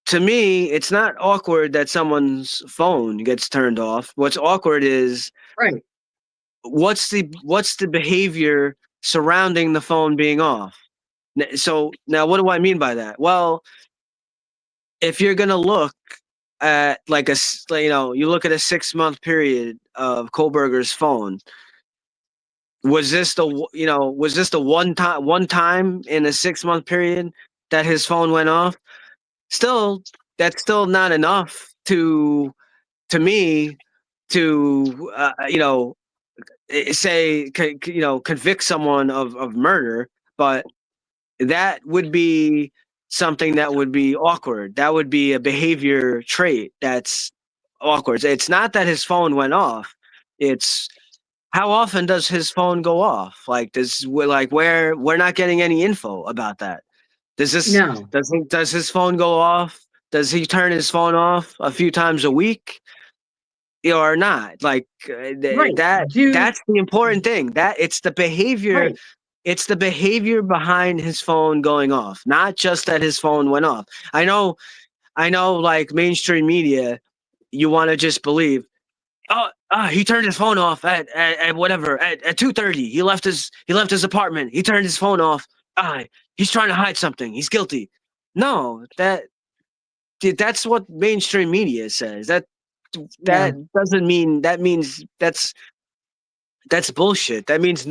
to me, it's not awkward that someone's phone gets turned off. What's awkward is Right. what's the behavior surrounding the phone being off. So now, what do I mean by that? Well, if you're gonna look at like you look at a 6-month period of Kohlberger's phone. Was this the one time in a 6-month period that his phone went off? Still, that's still not enough to me to say convict someone of murder, but that would be something that would be awkward. That would be a behavior trait that's awkward. It's not that his phone went off. It's how often does his phone go off? Like we're not getting any info about that. No. Does his phone go off? Does he turn his phone off a few times a week? Or not? Like Right. that's the important thing. That it's the behavior. Right. It's the behavior behind his phone going off, not just that his phone went off. I know, like mainstream media, you want to just believe, he turned his phone off at 2:30. He left his apartment. He turned his phone off. He's trying to hide something. He's guilty. No, that's what mainstream media says. That doesn't mean, that means that's bullshit. That means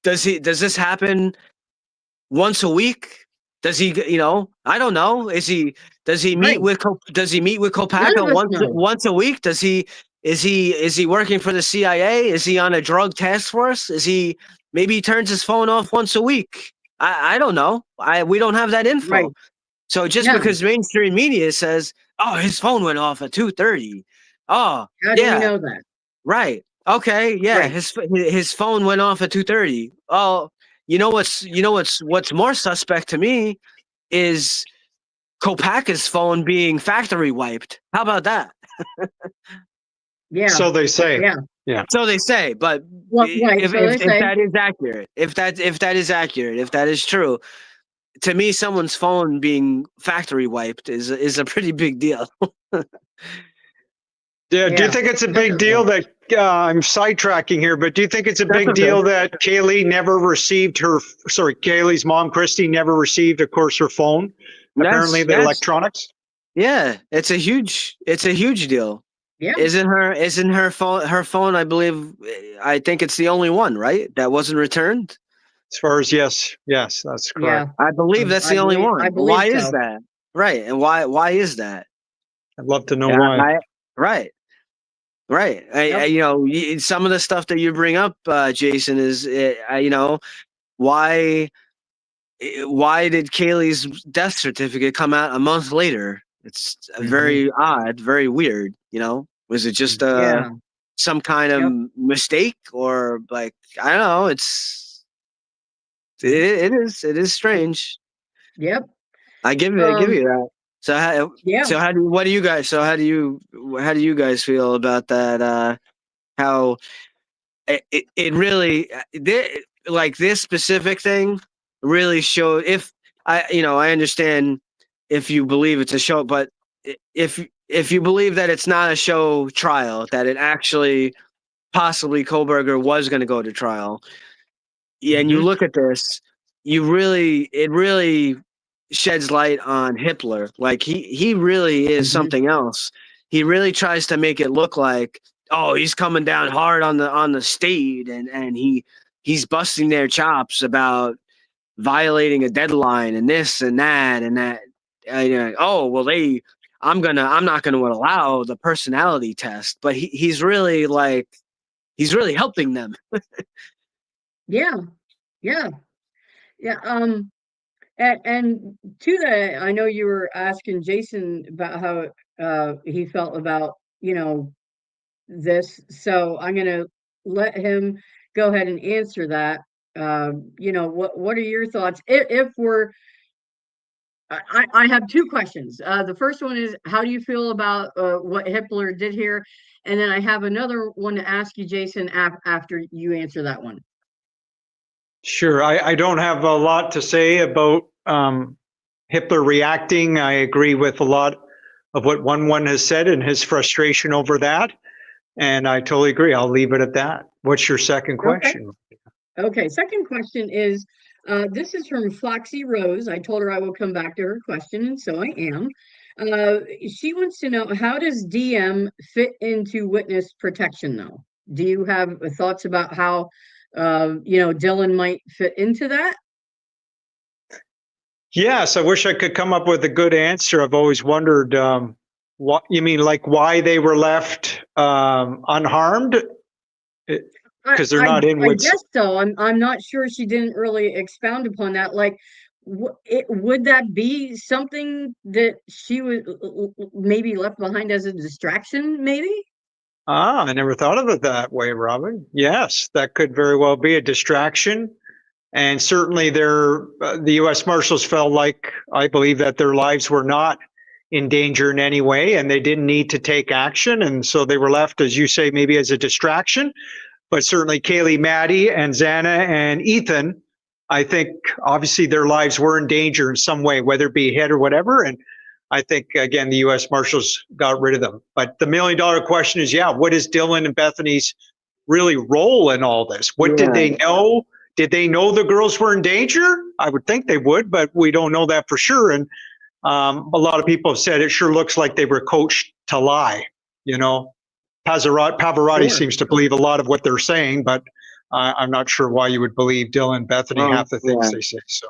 does this happen once a week? Does he, I don't know. Does he meet with Kopacka once a week? Is he working for the CIA? Is he on a drug task force? Maybe he turns his phone off once a week. I don't know. We don't have that info. Right. So just because mainstream media says, his phone went off at 2:30. How do you know that? Right. Okay. Yeah. Right. His phone went off at 2:30. Oh, what's more suspect to me is Kopacka's phone being factory wiped. How about that? Yeah. So they say. Yeah. So they say, but if that is accurate, if that is accurate, if that is true, to me, someone's phone being factory wiped is a pretty big deal. Yeah. Do you think it's a big deal that I'm sidetracking here, but do you think it's a big deal that Kaylee's mom, Christy, never received, of course, her phone? Apparently, the electronics. Yeah, it's a huge deal. Yeah. Isn't her phone? I think it's the only one, right? That wasn't returned. As far as yes, that's correct. I believe that's the only one. Why is so. that? Right, and why is that? I'd love to know why. Right. Some of the stuff that you bring up, Jason, is why did Kaylee's death certificate come out a month later? It's very odd, very weird. Was it just some kind of mistake, or like, I don't know? It is strange. Yep. I give you that. So how do you guys feel about that? How it really like this specific thing really showed, if I understand if you believe it's a show, but if you believe that it's not a show trial, that it actually possibly Kohlberger was going to go to trial, and you look at this, it really sheds light on Hitler. Like he really is something else. He really tries to make it look like, oh, he's coming down hard on the state, and he's busting their chops about violating a deadline and this and that and that. Oh well, I'm not gonna allow the personality test, but he's really helping them. Yeah, yeah, yeah. And to that, I know you were asking Jason about how he felt about, this. So I'm gonna let him go ahead and answer that. What are your thoughts? If we're I have two questions. The first one is, how do you feel about what Hitler did here? And then I have another one to ask you, Jason, after you answer that one. Sure. I don't have a lot to say about Hitler reacting. I agree with a lot of what one has said and his frustration over that. And I totally agree. I'll leave it at that. What's your second question? Okay. Second question is, this is from Foxy Rose. I told her I will come back to her question, and so I am. She wants to know, how does DM fit into witness protection, though? Do you have thoughts about how, Dylan might fit into that? Yes, I wish I could come up with a good answer. I've always wondered what you mean, like why they were left unharmed, because they're not in I with. guess so. I'm not sure she didn't really expound upon that. Like, would that be something that she would maybe left behind as a distraction? Maybe. I never thought of it that way, Robin. Yes, that could very well be a distraction. And certainly the U.S. Marshals felt like, I believe, that their lives were not in danger in any way and they didn't need to take action. And so they were left, as you say, maybe as a distraction. But certainly Kaylee, Maddie, and Xana and Ethan, I think obviously their lives were in danger in some way, whether it be hit or whatever. And I think, again, the U.S. Marshals got rid of them. But the $1 million question is, what is Dylan and Bethany's really role in all this? What did they know? Did they know the girls were in danger? I would think they would, but we don't know that for sure. And a lot of people have said it sure looks like they were coached to lie. Pavarotti seems to believe a lot of what they're saying, but I'm not sure why you would believe Dylan and Bethany half the things they say. So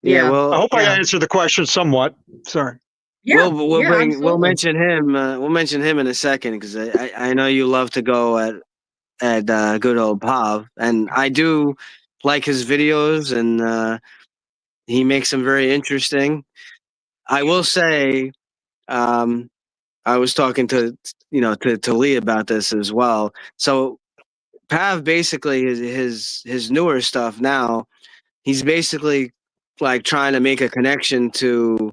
Well, I hope I answered the question somewhat. Sorry. Yeah, we'll mention him. We'll mention him in a second, because I know you love to go at good old Pav, and I do like his videos, and he makes them very interesting. I will say, I was talking to Lee about this as well. So Pav basically his newer stuff now, he's basically like trying to make a connection to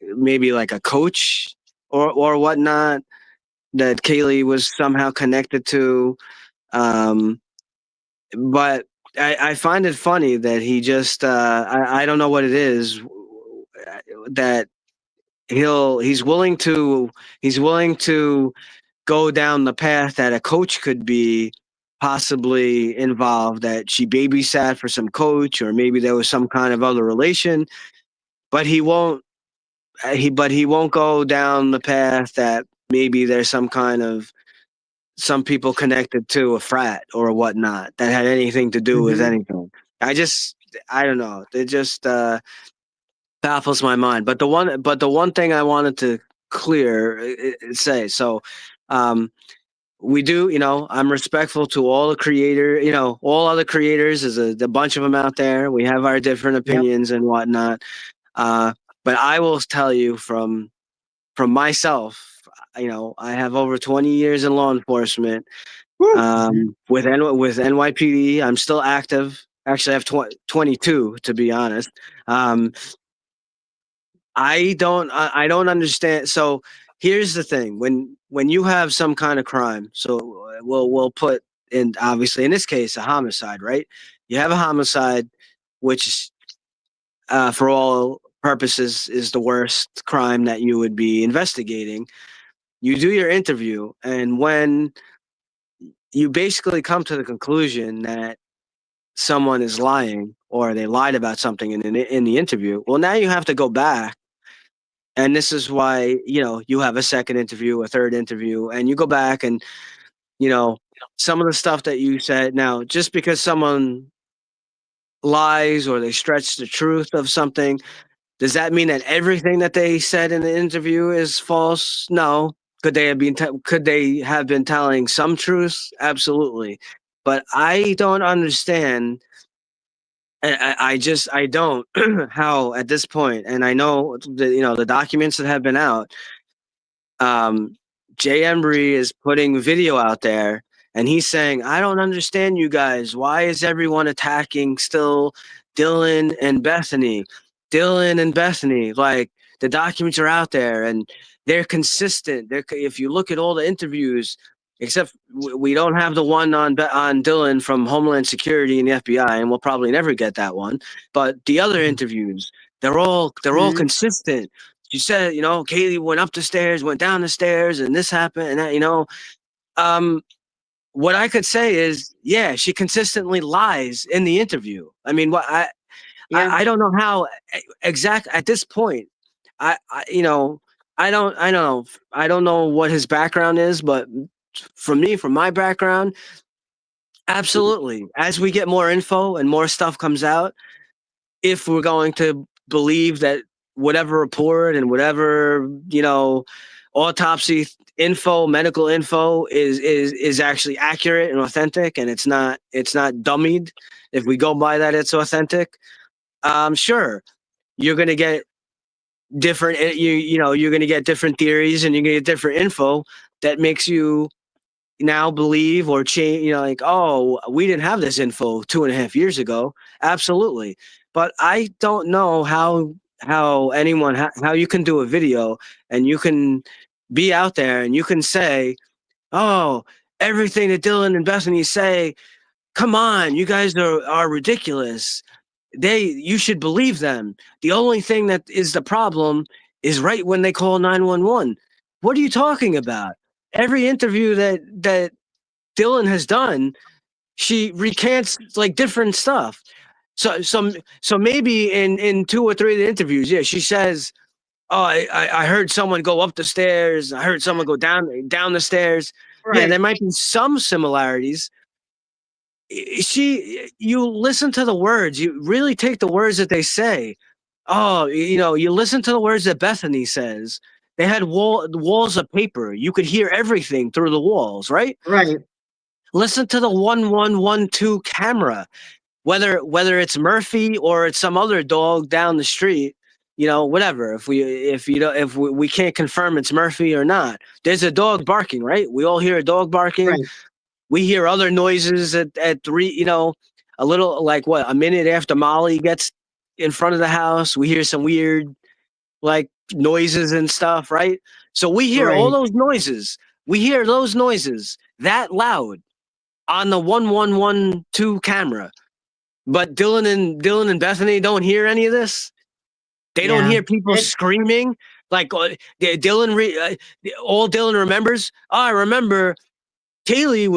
maybe like a coach or whatnot that Kaylee was somehow connected to. But I find it funny that he just I don't know what it is that he's willing to go down the path that a coach could be possibly involved, that she babysat for some coach, or maybe there was some kind of other relation, but he won't go down the path that maybe there's some people connected to a frat or whatnot that had anything to do with anything. I don't know. It just baffles my mind. But the one thing I wanted to say, so we do, I'm respectful to all the all other creators. There's a bunch of them out there. We have our different opinions and whatnot. But I will tell you from myself, I have over 20 years in law enforcement. With NYPD, I'm still active. Actually, I have 22, to be honest. I don't understand. So here's the thing: when you have some kind of crime, so we'll put in, obviously in this case, a homicide, right? You have a homicide, which for all purposes is the worst crime that you would be investigating. You do your interview, and when you basically come to the conclusion that someone is lying or they lied about something in the interview, well, now you have to go back And this is why, you have a second interview, a third interview, and you go back and, some of the stuff that you said. Now, just because someone lies or they stretch the truth of something, does that mean that everything that they said in the interview is false? No. Could they have been telling some truths? Absolutely. But I don't understand. I don't how at this point, and I know the documents that have been out. um, Jay Embry is putting video out there, and he's saying, "I don't understand you guys. Why is everyone attacking still Dylan and Bethany? Dylan and Bethany, like the documents are out there, and they're consistent. If you look at all the interviews, except we don't have the one on Dylan from Homeland Security and the FBI, and we'll probably never get that one. But the other interviews, they're all Mhm. consistent. She said, Kaylee went up the stairs, went down the stairs, and this happened, and that. Um, what I could say is, yeah, she consistently lies in the interview. I mean, Yeah. I don't know how exact at this point. I don't know what his background is, but from my background, absolutely. As we get more info and more stuff comes out, if we're going to believe that whatever report and whatever autopsy info, medical info is actually accurate and authentic, and it's not dummied. If we go by that, it's authentic. Sure, you're gonna get different. You're gonna get different theories, and you're gonna get different info that makes you now believe or change, like, oh, we didn't have this info 2.5 years ago. Absolutely. But I don't know how you can do a video and you can be out there and you can say, oh, everything that Dylan and Bethany say, come on, you guys are ridiculous. You should believe them. The only thing that is the problem is right when they call 911. What are you talking about? Every interview that Dylan has done, she recants like different stuff. So maybe in 2 or 3 of the interviews, yeah, she says, "Oh, I heard someone go up the stairs. I heard someone go down the stairs." Yeah, Right. there might be some similarities. You listen to the words. You really take the words that they say. Oh, you listen to the words that Bethany says. They had walls of paper. You could hear everything through the walls, right? Right. Listen to the 1112 camera, whether it's Murphy or it's some other dog down the street, whatever. If we can't confirm it's Murphy or not, there's a dog barking, right? We all hear a dog barking. Right. We hear other noises at 3, a little, like, what, a minute after Molly gets in front of the house, we hear some weird, like, noises and stuff, right? So we hear all Right. those noises. We hear those noises that loud on the 1112 camera. But Dylan and Bethany don't hear any of this. They don't Yeah. hear people screaming. Like, all Dylan remembers. Oh, I remember Kaylee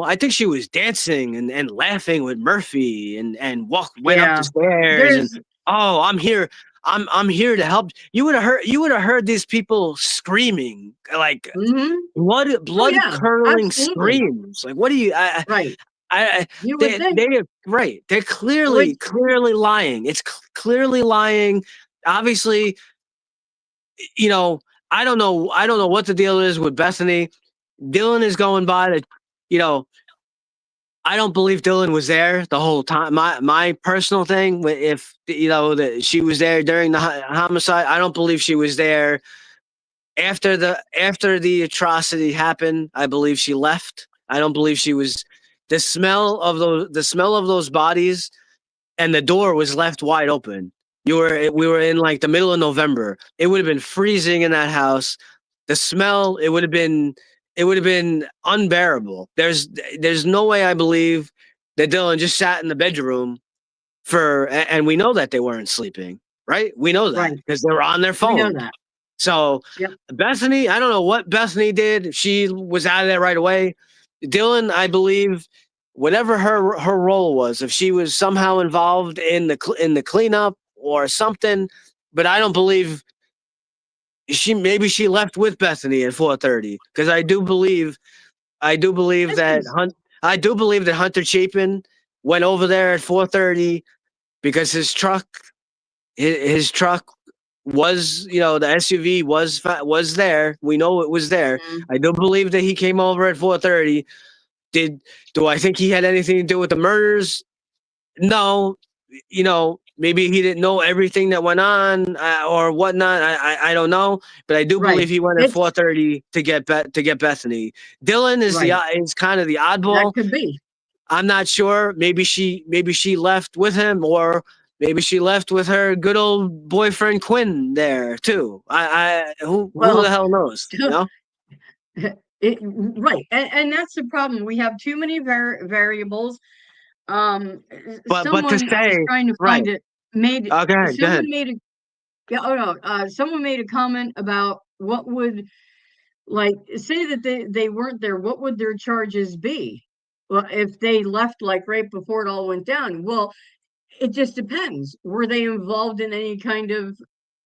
I think she was dancing and laughing with Murphy and went up the Yeah. stairs, and There's oh, I'm here. I'm here to help. You would have heard these people screaming, like mhm. Oh, blood yeah. curdling Absolutely. screams. Like, what do you? Right. I You would think. they are right. They're Would clearly lying. It's clearly lying. Obviously, you know, I don't know. I don't know what the deal is with Bethany. Dylan is going by that. You know, I don't believe Dylan was there the whole time. My personal thing, if that she was there during the homicide, I don't believe she was there after the atrocity happened. I believe she left. I don't believe she was. The smell of those bodies, and the door was left wide open. We were in like the middle of November. It would have been freezing in that house. The smell, it would have been unbearable. There's no way I believe that Dylan just sat in the bedroom and we know that they weren't sleeping, right? We know that right. because they were on their We know phone. that. So Yep. Bethany, I don't know what Bethany did. She was out of there right away. Dylan, I believe, whatever her role was, if she was somehow involved in the cleanup or something, but I don't believe maybe she left with Bethany at 4:30, because I do believe This that is Hunter Chapin went over there at 4:30 because his truck was, the SUV was there. We know it was there. mm, I do believe that he came over at 4:30. Do I think he had anything to do with the murders? No. Maybe he didn't know everything that went on, or whatnot. I don't know, but I do right. believe he went at It's 4:30 to get Bethany. Dylan right. is kind of the That oddball. could be. I'm not sure. Maybe she left with him, or maybe she left with her good old boyfriend Quinn there too. Who the Well, hell knows? so right, and that's the problem. We have too many variables. But to Someone, I was say, trying to right. find it, made Go ahead. Go someone ahead. made a yeah, oh no, someone made a comment about what would, like, say that they weren't there, what would their charges be? Well, if they left like right before it all went down. Well, it just depends. Were they involved in any kind of,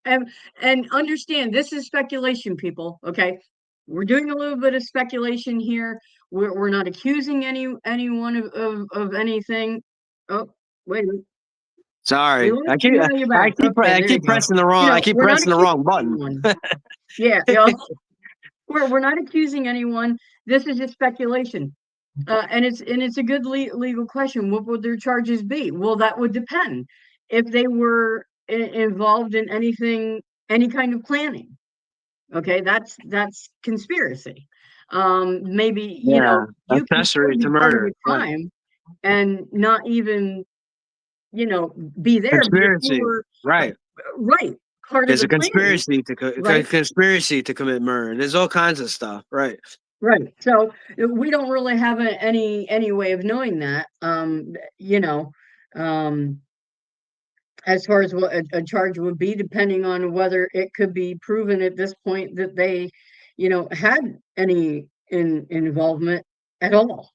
and understand this is speculation, people. Okay, we're doing a little bit of speculation here. We're not accusing anyone of anything. Oh, wait a minute. We Sorry, lost you, now you're back. Okay, I there you keep go. pressing the wrong. I keep We're not pressing the accusing wrong button. anyone. Yeah, we're not accusing anyone. This is just speculation. And it's a good legal question. What would their charges be? Well, that would depend if they were involved in anything, any kind of planning. Okay, that's conspiracy. Maybe, Yeah, you can still accessory to be part of the murder. Right. crime and not even, be there, but if you Conspiracy. were Right. right part of There's the a planning, right? conspiracy to commit murder. There's all kinds of stuff. Right. Right. So we don't really have any way of knowing that. Um, as far as what a charge would be, depending on whether it could be proven at this point that they, had any involvement at all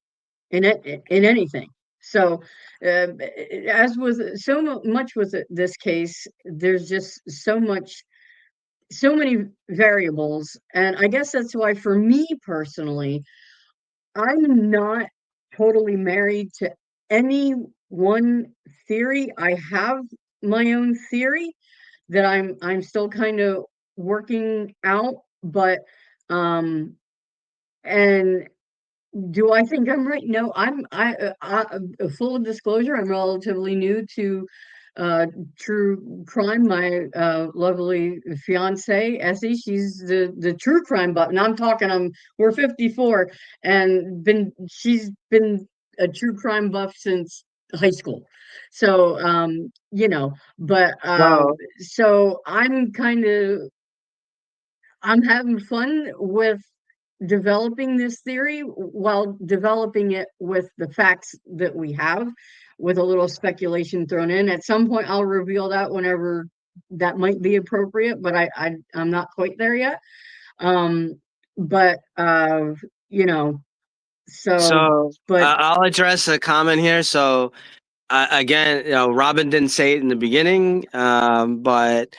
in it, in anything. So, as with much with this case, there's just so many variables, and I guess that's why, for me personally, I'm not totally married to any one theory. I have my own theory that I'm still kind of working out, but and do I think I'm right? No, full disclosure, I'm relatively new to uh true crime. My lovely fiance Essie, she's the true crime buff. And I'm talking, we're 54, and she's been a true crime buff since high school. So but So so I'm having fun with developing this theory while developing it with the facts that we have, with a little speculation thrown in. At some point, I'll reveal that whenever that might be appropriate, but I'm not quite there yet. But you know, so so but I'll address a comment here. So again, Robin didn't say it in the beginning, but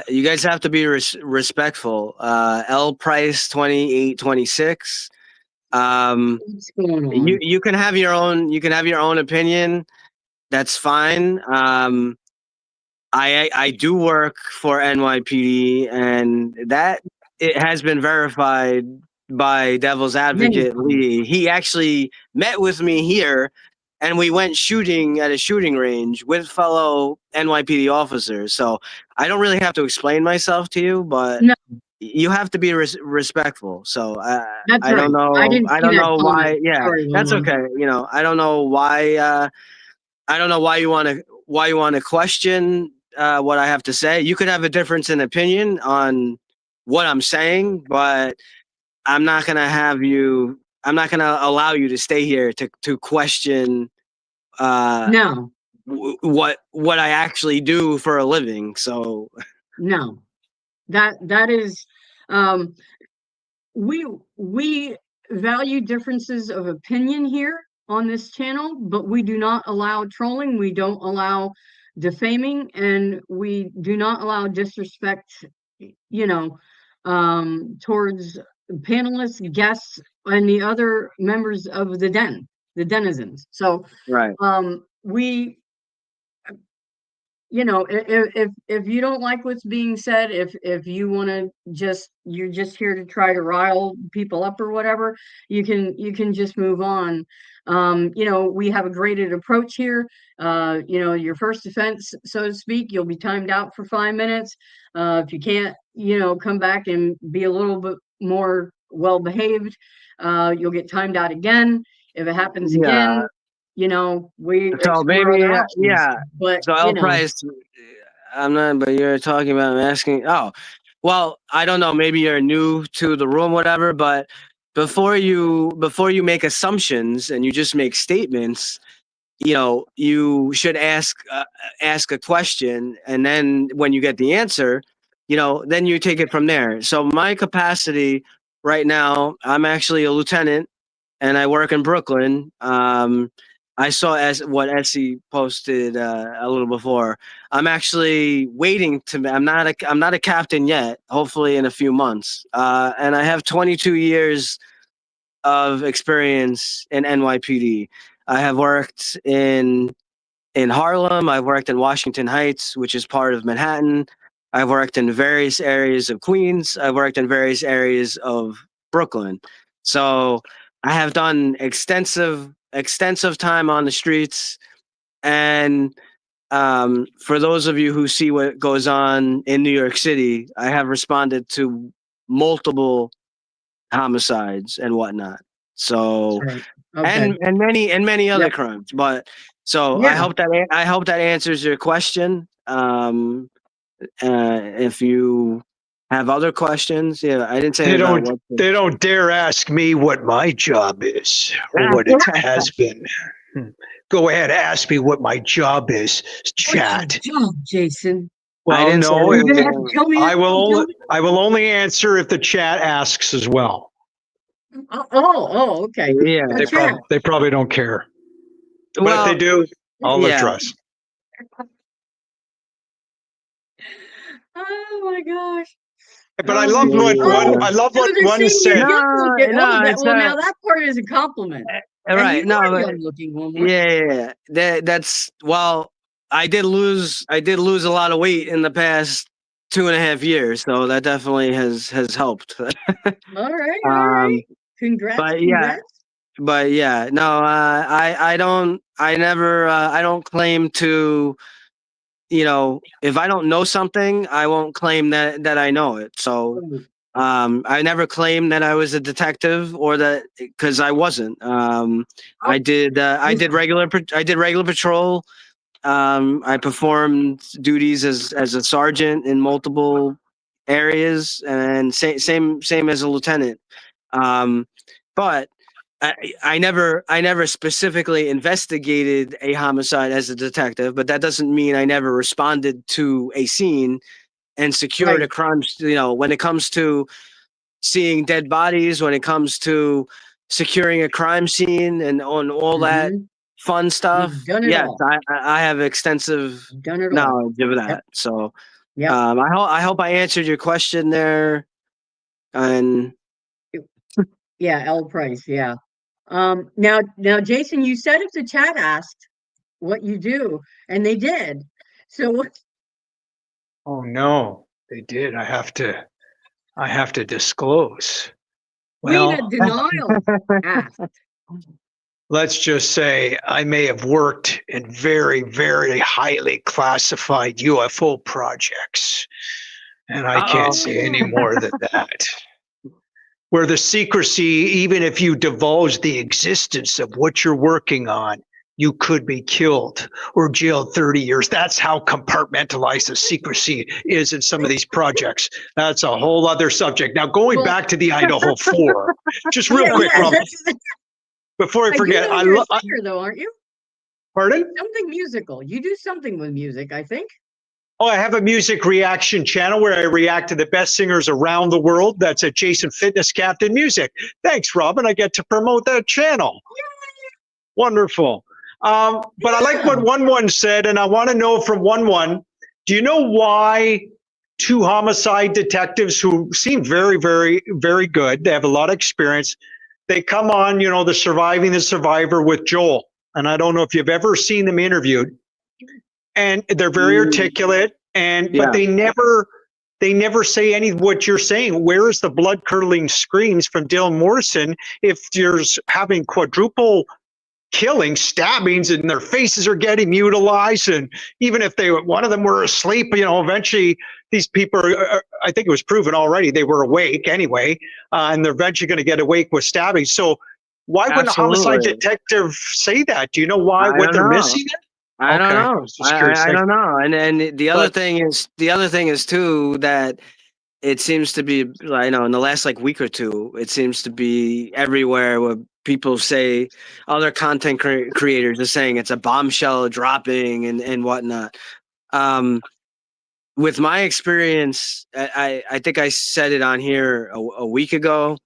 you guys have to be respectful. L Price 2826. what's going You on? you can have your own. You can have your own opinion. That's fine. I do work for NYPD, and that it has been verified by Devil's Many Advocate times. Lee. He actually met with me here, and we went shooting at a shooting range with fellow NYPD officers. So I don't really have to explain myself to you, but No, you have to be respectful. So that's I don't right. I know. didn't I see don't that know comment. why. Yeah, Sorry, that's Lon. okay. I don't know why. I don't know why you want to question what I have to say. You could have a difference in opinion on what I'm saying, but I'm not gonna have you. I'm not gonna allow you to stay here to question uh, No, what I actually do for a living. So no. That is, um we value differences of opinion here on this channel, but we do not allow trolling. We don't allow defaming, and we do not allow disrespect, towards panelists, guests, and the other members of the denizens. So Right. we if you don't like what's being said, if you want to you're just here to try to rile people up or whatever, you can just move on. We have a graded approach here. Your first offense, so to speak, you'll be timed out for 5 minutes. If you can't, come back and be a little bit more well behaved, you'll get timed out again. If it happens Yeah. again, we So explore maybe, other options. yeah. But So L Price, I'm not, but you're talking about, I'm asking. Oh, well, I don't know. Maybe you're new to the room, whatever. But before you make assumptions and you just make statements, you should ask a question, and then when you get the answer, then you take it from there. So my capacity right now, I'm actually a lieutenant, and I work in Brooklyn. I saw as what Essie posted a little before. I'm actually waiting to. I'm not a captain yet. Hopefully, in a few months. And I have 22 years of experience in NYPD. I have worked in Harlem. I've worked in Washington Heights, which is part of Manhattan. I've worked in various areas of Queens. I've worked in various areas of Brooklyn. So I have done extensive time on the streets. And for those of you who see what goes on in New York City, I have responded to multiple homicides and whatnot. So right. Okay. and many other Yep. crimes. But so Yeah. I hope that answers your question. If you have other questions, yeah, I didn't say They anything about don't what. they don't dare ask me what my job is or what it has been. Go ahead, ask me what my job is, What's chat. your job, Jason? I Well, didn't say no, You're gonna have to tell me. I will only answer if the chat asks as well. Okay. Yeah. The chat. They probably don't care. But Well, if they do, I'll yeah. address. Oh my gosh. But I Oh love my what gosh. one Oh, I love so what they're one saying you're said. good looking. Oh, No, it's now that part is a compliment. And right. you No, are but young looking, woman. yeah. That's well. I did lose a lot of weight in the past 2.5 years, so that definitely has helped. All right. um, Congrats. but yeah, no, I don't claim to, if I don't know something, I won't claim that I know it. So I never claimed that I was a detective or that, because I wasn't. I did regular patrol. I performed duties as a sergeant in multiple areas, and same as a lieutenant. But I never specifically investigated a homicide as a detective, but that doesn't mean I never responded to a scene and secured a Right. crime. When it comes to seeing dead bodies, when it comes to securing a crime scene and on all that Mm-hmm. fun stuff, You've done it yes, all. I have extensive You've done it all. knowledge of Yep. that. So Yep. I hope I answered your question there. And Yeah. L Price. Yeah. Now, Jason, you said if the chat asked what you do, and they did. So what? Oh no, they did. I have to disclose. Queen of Well, denial asked. let's just say I may have worked in very, very highly classified UFO projects. And I can't say any more than that. Where the secrecy, even if you divulge the existence of what you're working on, you could be killed or jailed 30 years. That's how compartmentalized the secrecy is in some of these projects. That's a whole other subject. Now, going Well, back to the Idaho 4, just real quick, yeah, Rob, that's, before I I do forget, know you're a singer, though, aren't you? Pardon? Something musical. You do something with music, I think. Oh, I have a music reaction channel where I react to the best singers around the world. That's at Jason Fitness Captain Music. Thanks, Robin. I get to promote that channel. Wonderful. But I like what one said, and I want to know from one. Do you know why two homicide detectives who seem very, very, very good? They have a lot of experience. They come on, the Surviving the Survivor with Joel, and I don't know if you've ever seen them interviewed. And they're very articulate, but they never say any of what you're saying. Where is the blood curdling screams from Dylan Morrison if you're having quadruple killing, stabbings, and their faces are getting mutilized? And even if one of them were asleep, eventually these people I think it was proven already they were awake anyway, and they're eventually going to get awake with stabbing. So why wouldn't a homicide detective say that? Do you know why? What they're missing? I don't know. I don't know. And the other thing is too that it seems to be, in the last week or two, it seems to be everywhere where people say other content creators are saying it's a bombshell dropping and whatnot. With my experience, I think I said it on here a week ago.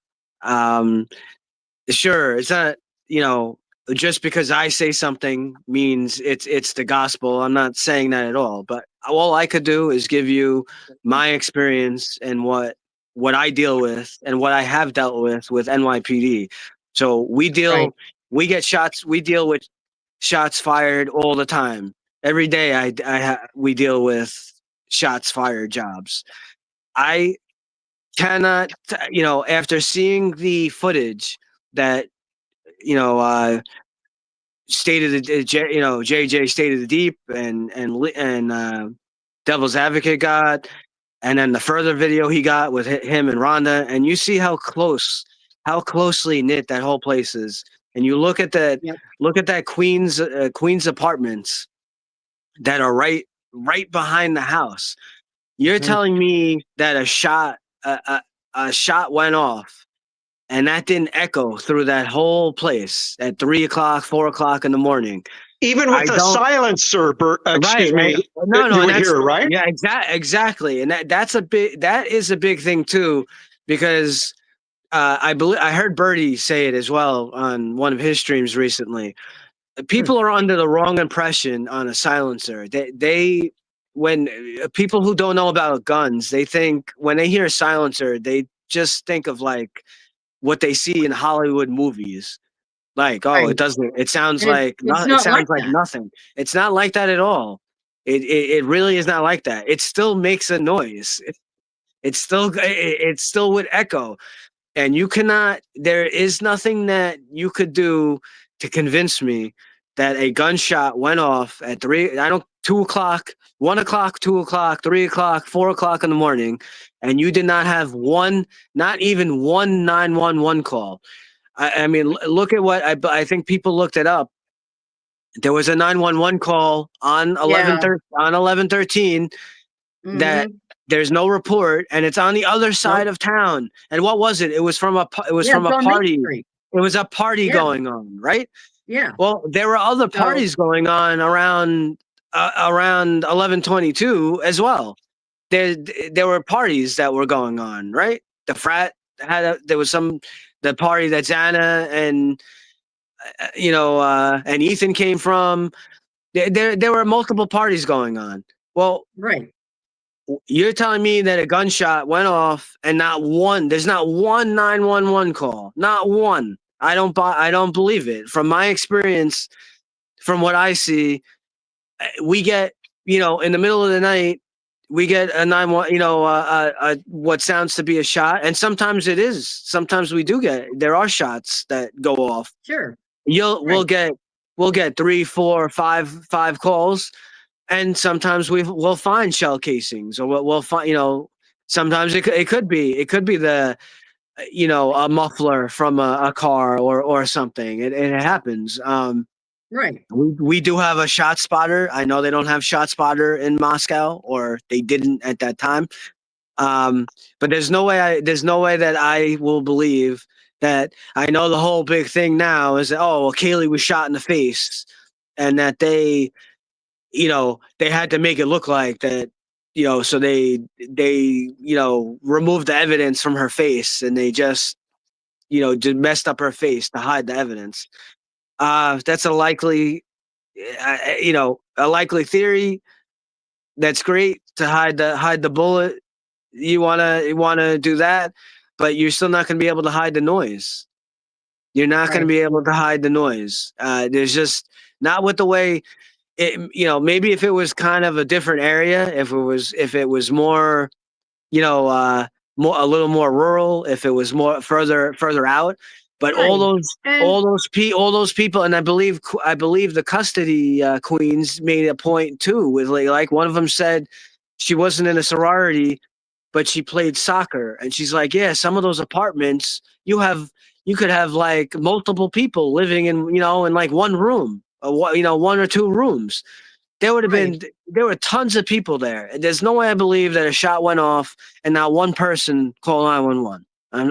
Sure, it's not, just because I say something means it's the gospel. I'm not saying that at all. But all I could do is give you my experience and what I deal with and what I have dealt with NYPD. So we deal with shots fired all the time. Every day we deal with shots fired jobs. I cannot, after seeing the footage that, State of the JJ State of the Deep and Devil's Advocate got, and then the further video he got with him and Rhonda, and you see how closely knit that whole place is, and you look at that Queens apartments that are right behind the house. You're telling me that a shot went off, and that didn't echo through that whole place at 3 o'clock, 4 o'clock in the morning. Even with a silencer, excuse me, no, you would hear, right? Yeah, exactly. And that is a big thing too, because I heard Birdie say it as well on one of his streams recently. People are under the wrong impression on a silencer. When people who don't know about guns, they think when they hear a silencer, they just think of what they see in Hollywood movies. It sounds like nothing. It's not like that at all. It really is not like that. It still makes a noise. It still would echo. And there is nothing that you could do to convince me that a gunshot went off at 2 o'clock, 1 o'clock, 2 o'clock, 3 o'clock, 4 o'clock in the morning, and you did not have not even one 911 call. I mean, look at what I think people looked it up. There was a 911 call on 11/13 that there's no report, and it's on the other side of town. And what was it? It was from a party. It was a party going on, right? Yeah. Well, there were other parties going on around 11/22 as well. There were parties that were going on, right? The frat there was the party that Xana and and Ethan came from. There were multiple parties going on. Well, right. You're telling me that a gunshot went off and there's not one 911 call, not one. I don't believe it. From my experience, from what I see, we get, in the middle of the night, we get a 911, what sounds to be a shot. And sometimes it is. Sometimes there are shots that go off. Sure. We'll get 3, 4, 5 calls. And sometimes we'll find shell casings, or we'll find, sometimes it could be the, a muffler from a car or something. It happens. Right. We do have a shot spotter. I know they don't have shot spotter in Moscow, or they didn't at that time. But there's no way that I will believe that. I know the whole big thing now is that, Kaylee was shot in the face, and that they had to make it look like that, so they removed the evidence from her face, and they just, messed up her face to hide the evidence. That's a likely you know, a likely theory. That's great to hide the bullet. You wanna do that, but you're still not going to be able to hide the noise. You're not going to Right. be able to hide the noise. There's just not with the way it. You know, maybe if it was kind of a different area, if it was more, you know, more a little more rural, if it was more further out. But Right. And all those people, and I believe the custody queens made a point too. With like one of them said she wasn't in a sorority, but she played soccer, and she's like, yeah, some of those apartments you could have like multiple people living in, you know, in like one room, or you know, one or two rooms. right. There were tons of people there. There's no way I believe that a shot went off and not one person called 911.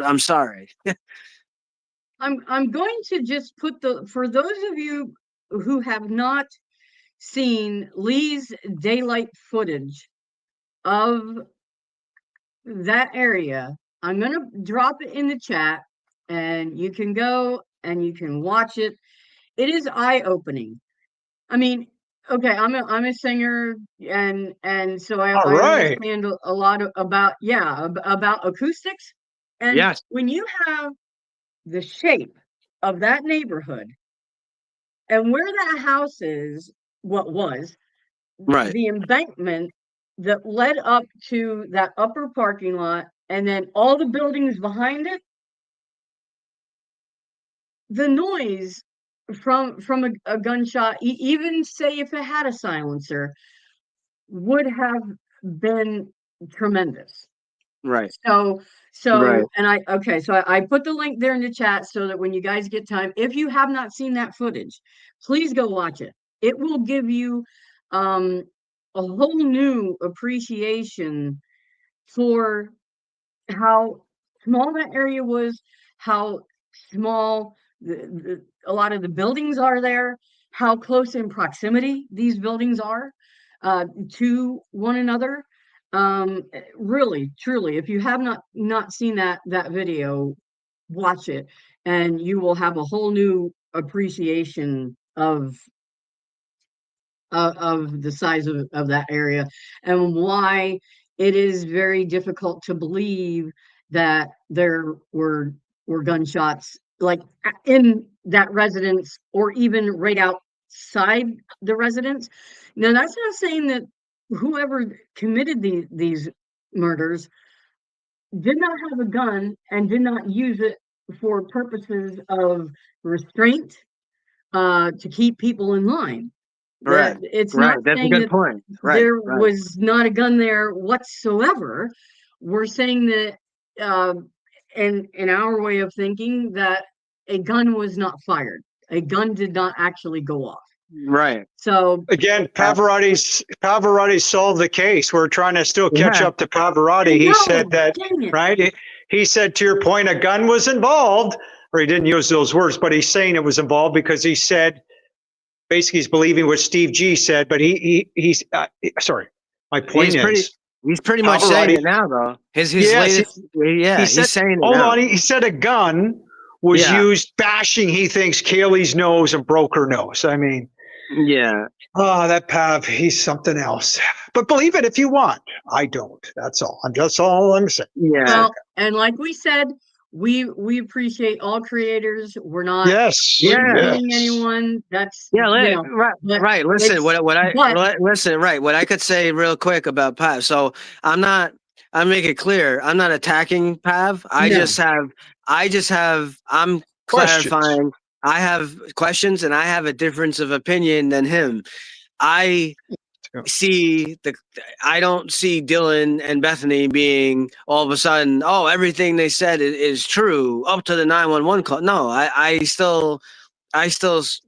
I'm sorry. I'm going to just put for those of you who have not seen Lee's daylight footage of that area, I'm going to drop it in the chat and you can go and you can watch it. It is eye-opening. I mean, okay, I'm a singer and so All I right. understand a lot about acoustics. And Yes. when you have the shape of that neighborhood and where that house is, what was Right. the embankment that led up to that upper parking lot, and then all the buildings behind it, the noise from a gunshot, even say if it had a silencer, would have been tremendous. Right. So, Right. and I put the link there in the chat so that when you guys get time, if you have not seen that footage, please go watch it. It will give you um, a whole new appreciation for how small that area was, how small a lot of the buildings are there, how close in proximity these buildings are to one another. Really, truly, if you have not seen that video, watch it, and you will have a whole new appreciation of the size of that area and why it is very difficult to believe that there were gunshots like in that residence or even right outside the residence. Now that's not saying that whoever committed these murders did not have a gun and did not use it for purposes of restraint to keep people in line. That Right. it's not Right. That's a saying good that point. Right. there Right. was not a gun there whatsoever. We're saying that, uh, in our way of thinking, that a gun was not fired. A gun did not actually go off. Right. So, Again, Uh, Pavarotti solved the case. We're trying to still catch yeah. up to I Pavarotti. He said know, that, dang it. right? He said, to your point, a gun was involved, or he didn't use those words, but he's saying it was involved because he said, basically, he's believing what Steve G said. But he's sorry. My point is, He's pretty much saying Pavarotti. it now, though. His Yes, latest. he Yeah, said. he's saying it Hold on. now. He said a gun was Yeah. used bashing. He thinks Kaylee's nose and broke her nose. I mean. Yeah. Oh, that Pav, he's something else. But believe it if you want. I don't. That's all. That's all I'm saying. Yeah. Well, and like we said, we appreciate all creators. We're not Yes. Yeah. hating Yes. anyone. That's, Yeah, right, but right. Listen, it's, but listen, right. What I could say real quick about Pav. So I make it clear, I'm not attacking Pav. no, I'm Questions. clarifying. I have questions and I have a difference of opinion than him. I see I don't see Dylan and Bethany being all of a sudden, oh, everything they said is true up to the 911 call. No, I still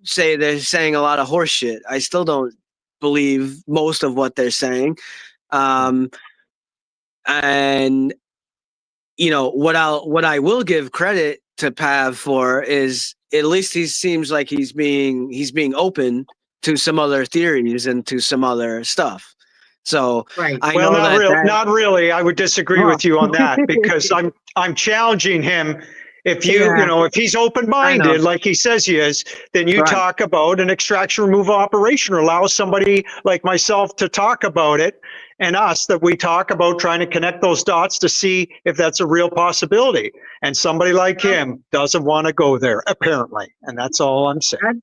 say they're saying a lot of horse shit. I still don't believe most of what they're saying. And you know what I will give credit to Pav for is at least he seems like he's being open to some other theories and to some other stuff. So right. I Well, know not that real, not really. I would disagree well, with you on that because I'm challenging him. If if he's I know. open-minded, like he says he is, then you Right. talk about an extraction removal operation, or allow somebody like myself to talk about it, and us that we talk about trying to connect those dots to see if that's a real possibility. And somebody like him doesn't want to go there, apparently. And that's all I'm saying.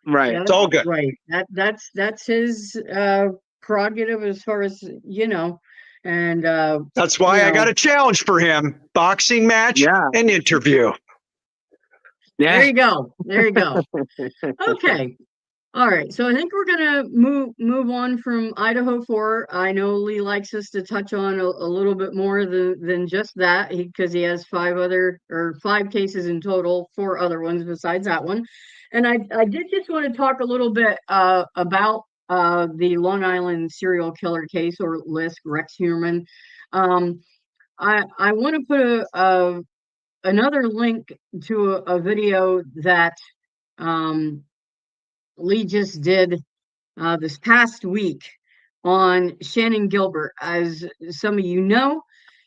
Right. It's all good. Right. That's his prerogative as far as and That's why you I got know, a challenge for him: boxing match Yeah. and interview. there Yeah. you go. There you go. Okay. All right. So I think we're gonna move on from Idaho 4. I know Lee likes us to touch on a little bit more than just that, because he has 5 cases in total, 4 other ones besides that one. And I did just want to talk a little bit about the Long Island serial killer case, or LISK, Rex Human. I want to put another link to a video that Lee just did this past week on Shannon Gilbert. As some of you know,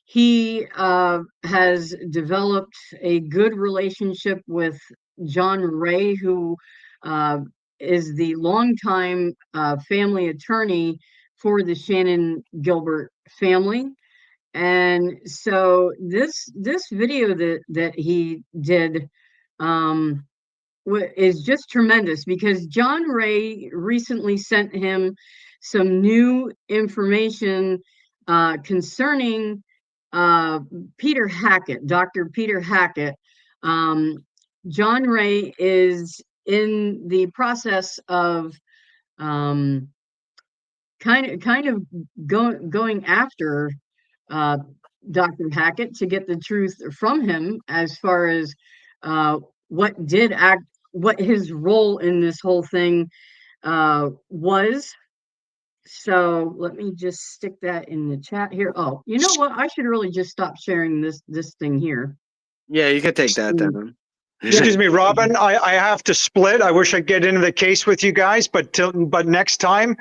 he has developed a good relationship with John Ray, who uh, is the longtime family attorney for the Shannon Gilbert family. And so this video that he did is just tremendous, because John Ray recently sent him some new information concerning Peter Hackett, Dr. Peter Hackett. John Ray is in the process of kind of going after Dr. Hackett to get the truth from him, as far as what his role in this whole thing was. So let me just stick that in the chat here. Oh, you know what? I should really just stop sharing this thing here. Yeah, you could take that then. Excuse me, Robin. I have to split. I wish I'd get into the case with you guys, but next time,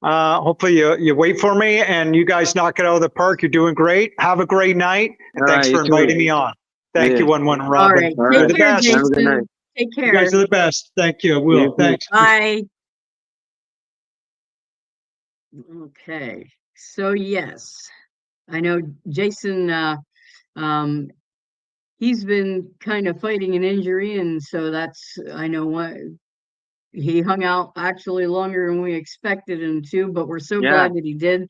hopefully you wait for me and you guys knock it out of the park. You're doing great. Have a great night, and All thanks right, for you too. inviting me on. Thank Yeah. you, Robin. All right. All Take right. the care, best. Have a good Jason. night. Take You care. guys are the best. Thank you. Will. You too. Thanks. Bye. Okay. So yes, I know Jason he's been kind of fighting an injury, and so I know what he hung out actually longer than we expected him to, but we're so Yeah. glad that he did.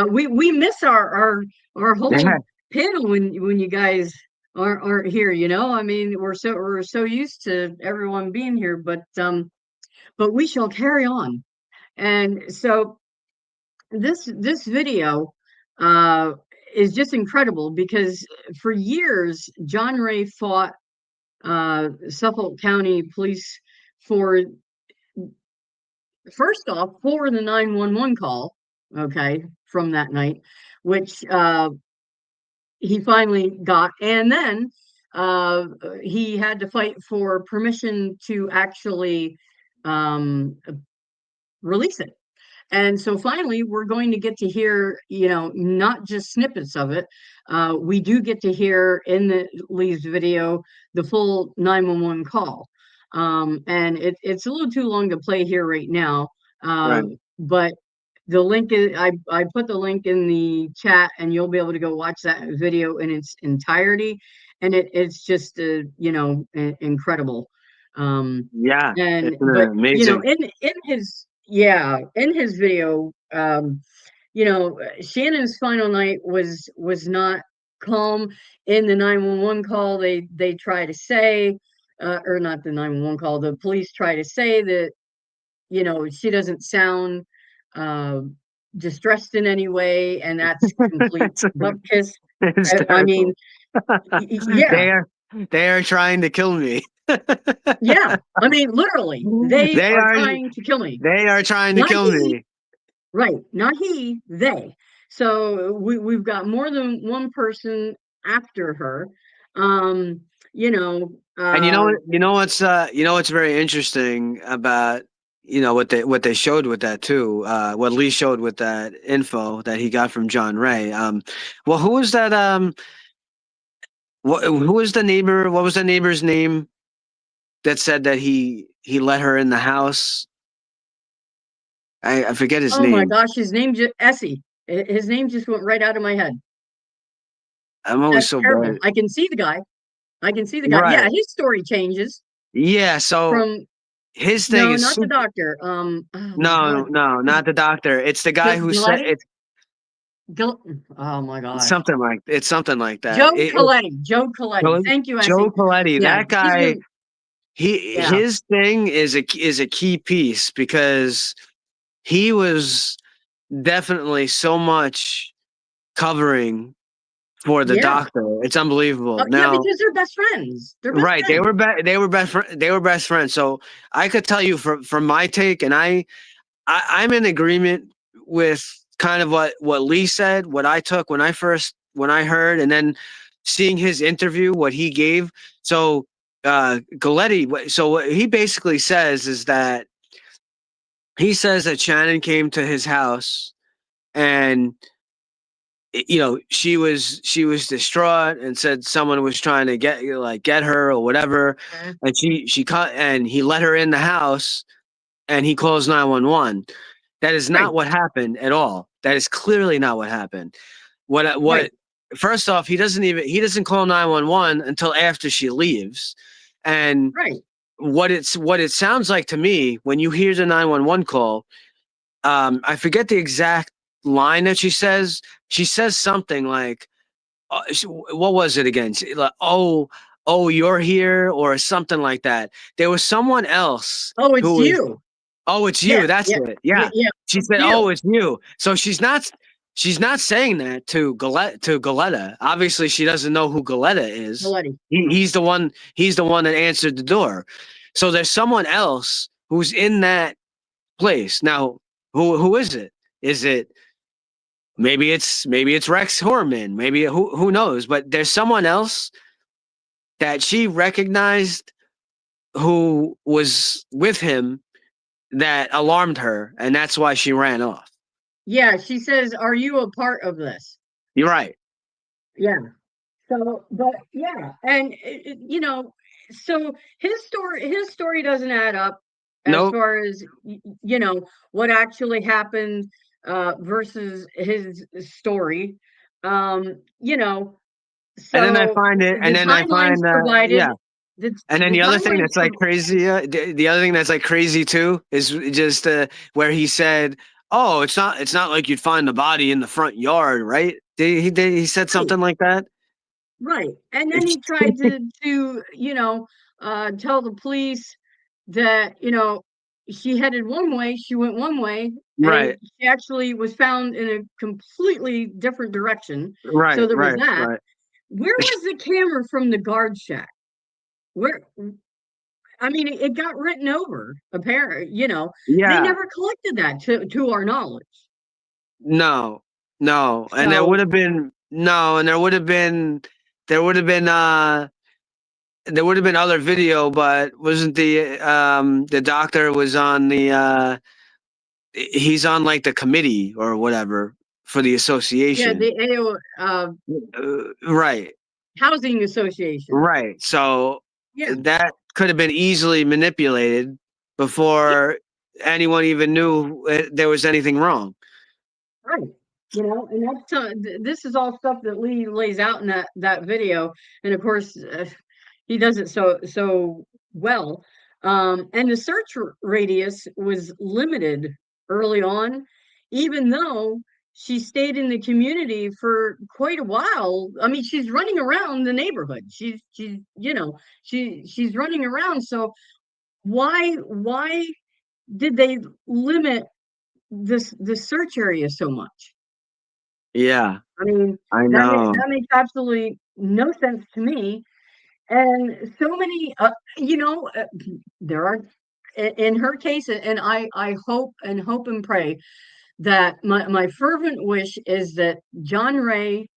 We miss our whole panel when you guys aren't here. I mean, we're so used to everyone being here, but we shall carry on. And so this video is just incredible, because for years John Ray fought Suffolk County Police for, first off, for the 911 call, okay, from that night, which he finally got, and then he had to fight for permission to actually release it. And so finally, we're going to get to hear, not just snippets of it. We do get to hear in Lee's video the full 911 call. And it's a little too long to play here right now. Right. But the link is, I put the link in the chat, and you'll be able to go watch that video in its entirety. And it's just, incredible. Yeah. And It's but amazing. in his video, Shannon's final night was not calm. In the 911 call, they try to say, or not the 911 call, the police try to say that she doesn't sound distressed in any way, and that's complete bupkis. It's I mean, yeah. They are trying to kill me. Yeah, I mean, literally, they They are are trying to kill me. they are trying to Not kill he, me. right? Not he, they. So we've got more than one person after her. Um, you know, And you know what's very interesting about what they showed with that too, what Lee showed with that info that he got from John Ray. Well, who was that Who was the neighbor? What was the neighbor's name that said that he let her in the house? I forget his Oh my name. gosh, his name just Essie. His name just went right out of my head. I'm always That's so terrible. bad. I can see the guy. I can see the guy. Yeah, Right. his story changes Yeah. So from his thing no, is not the super. doctor. Oh my No, God. no, not the doctor. It's the guy who said Galletti? it's Oh my gosh. something like that. Joe Coletti. Joe Coletti. Thank you, Joe Essie. Coletti. Yeah, That he's guy. been yeah, His thing is a key piece because he was definitely so much covering for the yeah. doctor. It's unbelievable. Yeah, Now, because they're best friends. They're best right, friends. they were best friends. So I could tell you from my take, and I'm in agreement with kind of what Lee said, what I took when I heard, and then seeing his interview, what he gave. So Galletti, so what he basically says is that he says that Shannon came to his house and she was distraught and said someone was trying to get her or whatever, Mhm. and she caught and he let her in the house and he calls 911. That is Right, not what happened at all. That is clearly not what happened. right, What First off, he doesn't call 911 until after she leaves. And right. what it sounds like to me when you hear the 911 call, I forget the exact line that she says. She says something like, what was it again? Like, oh, you're here, or something like that. There was someone else Oh, who it's was, you. oh, it's Yeah, you. That's yeah, it. yeah, Yeah. yeah. She It's said, you. oh, it's you. So she's not saying that to Galetta. Obviously, she doesn't know who Galetta is. Coletti. He's the one that answered the door. So there's someone else who's in that place. Now, who is it? Is it maybe it's Rex Horman? Maybe who knows? But there's someone else that she recognized who was with him that alarmed her, and that's why she ran off. Yeah, she says, "Are you a part of this?" You're right. Yeah. So, but yeah, and so his story doesn't add up as Nope. far as what actually happened versus his story. You know, And then I so find it, and the then I timelines find provided, yeah. the And then the the other thing timelines that's like crazy, the other thing that's like crazy too is just where he said, "Oh, it's not like you'd find the body in the front yard, right?" He said right, something like that. right, and then he tried to tell the police that she headed one way, she went one way, and Right, she actually was found in a completely different direction. So right, there was right, that. right. Where was the camera from the guard shack? Where I mean, it got written over. Apparently, they Yeah, never collected that to our knowledge. no, no, and there would So have been no, and there would have been there would have been other video, but wasn't the doctor was on he's on like the committee or whatever for the yeah, association. the AO, Right, housing association. right. So Yeah, that could have been easily manipulated yeah, before anyone even knew there was anything wrong. right. And that's this is all stuff that Lee lays out in that video, and of course, he does it so well. And the search radius was limited early on, even though she stayed in the community for quite a while. I mean, she's running around the neighborhood. She's running around. So why did they limit the search area so much? Yeah, I mean, I that makes know. that makes absolutely no sense to me. And so many, there are, in her case, and I hope and pray that my fervent wish is that John Ray,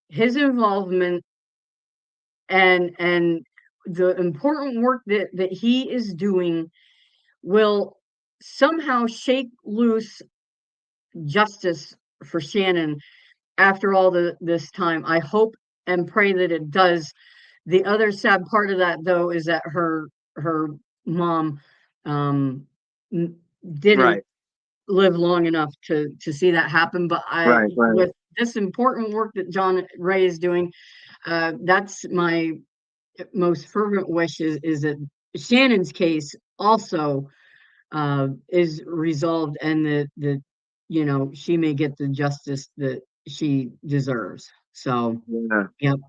his involvement and the important work that he is doing will somehow shake loose justice for Shannon after all this time. I hope and pray that it does. The other sad part of that, though, is that her mom didn't Right. live long enough to see that happen. But Right. Right. with this important work that John Ray is doing, that's my most fervent wish is that Shannon's case also is resolved, and that she may get the justice that she deserves. So, Yeah. yep.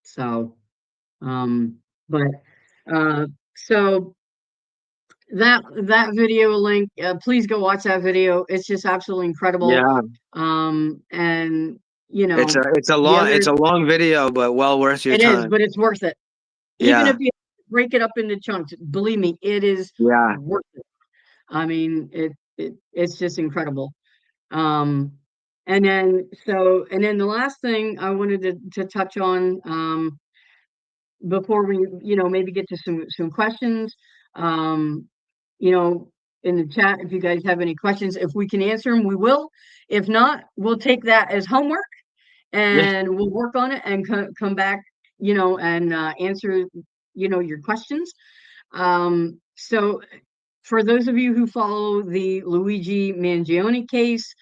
So, but so that video link, please go watch that video. It's just absolutely incredible. Yeah. And It's the other, a long video, but well worth your it is, time. but it's worth it. Even Yeah. if you break it up into chunks, believe me, it is Yeah. worth it. I mean, it's just incredible. And then the last thing I wanted to touch on, before we maybe get to some questions, um, in the chat, if you guys have any questions, if we can answer them, we will. If not, we'll take that as homework Yeah. and we'll work on it and come back, and answer your questions. So for those of you who follow the Luigi Mangione case,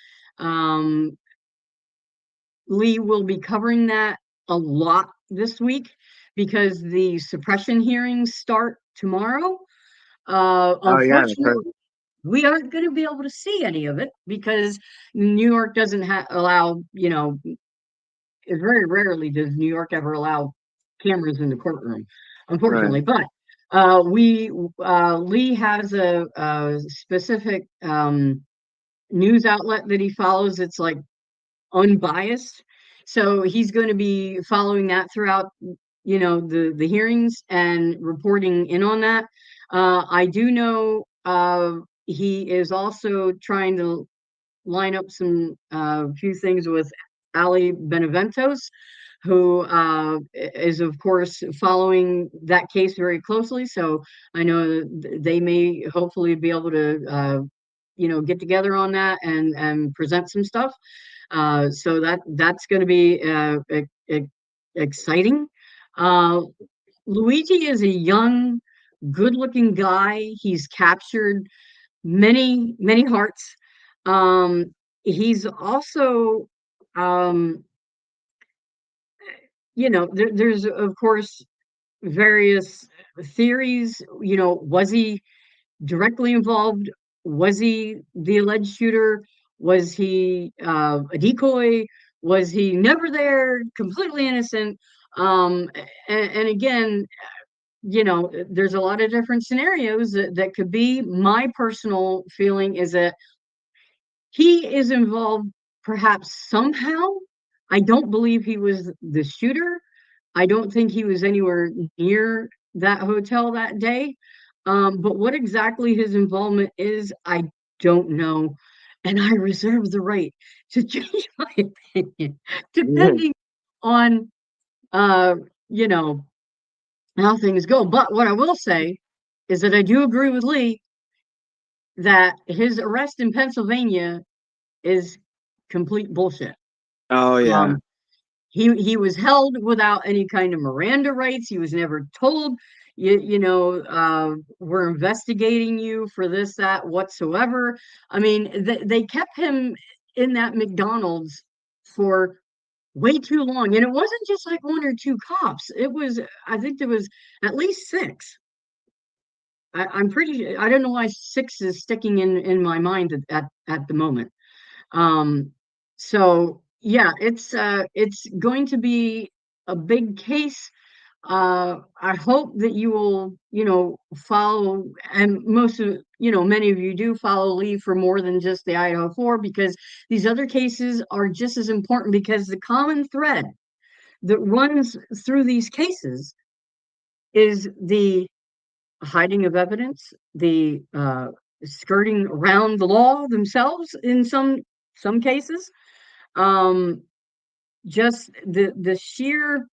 Lee will be covering that a lot this week because the suppression hearings start tomorrow. Oh yeah. I've heard. Unfortunately, we aren't going to be able to see any of it because New York doesn't allow, very rarely does New York ever allow cameras in the courtroom, Right. unfortunately. But Lee has a specific news outlet that he follows. It's like unbiased. So he's going to be following that throughout, the hearings and reporting in on that. I do know he is also trying to line up some few things with Ali Benaventos, who is of course following that case very closely. So I know they may hopefully be able to get together on that and present some stuff. So that's going to be exciting. Uh, Luigi is a young, good-looking guy. He's captured many hearts. He's also, there's of course various theories. Was he directly involved? Was he the alleged shooter? Was he a decoy? Was he never there? Completely innocent? And again, there's a lot of different scenarios that could be. My personal feeling is that he is involved perhaps somehow. I don't believe he was the shooter. I don't think he was anywhere near that hotel that day. But what exactly his involvement is, I don't know. And I reserve the right to change my opinion, depending on, you know, how things go. But what I will say is that I do agree with Lee that his arrest in Pennsylvania is complete bullshit. Oh yeah. Um, he was held without any kind of Miranda rights. He was never told, we're investigating you for this, that, whatsoever. I mean, they kept him in that McDonald's for way too long. And it wasn't just like one or two cops. I think there was at least six. I'm pretty, I don't know why six is sticking in my mind at the moment. Um, so yeah, it's going to be a big case. I hope that you will, follow, and most of, many of you do follow Lee for more than just the Idaho 4, because these other cases are just as important, because the common thread that runs through these cases is the hiding of evidence, the skirting around the law themselves in some cases, just the sheer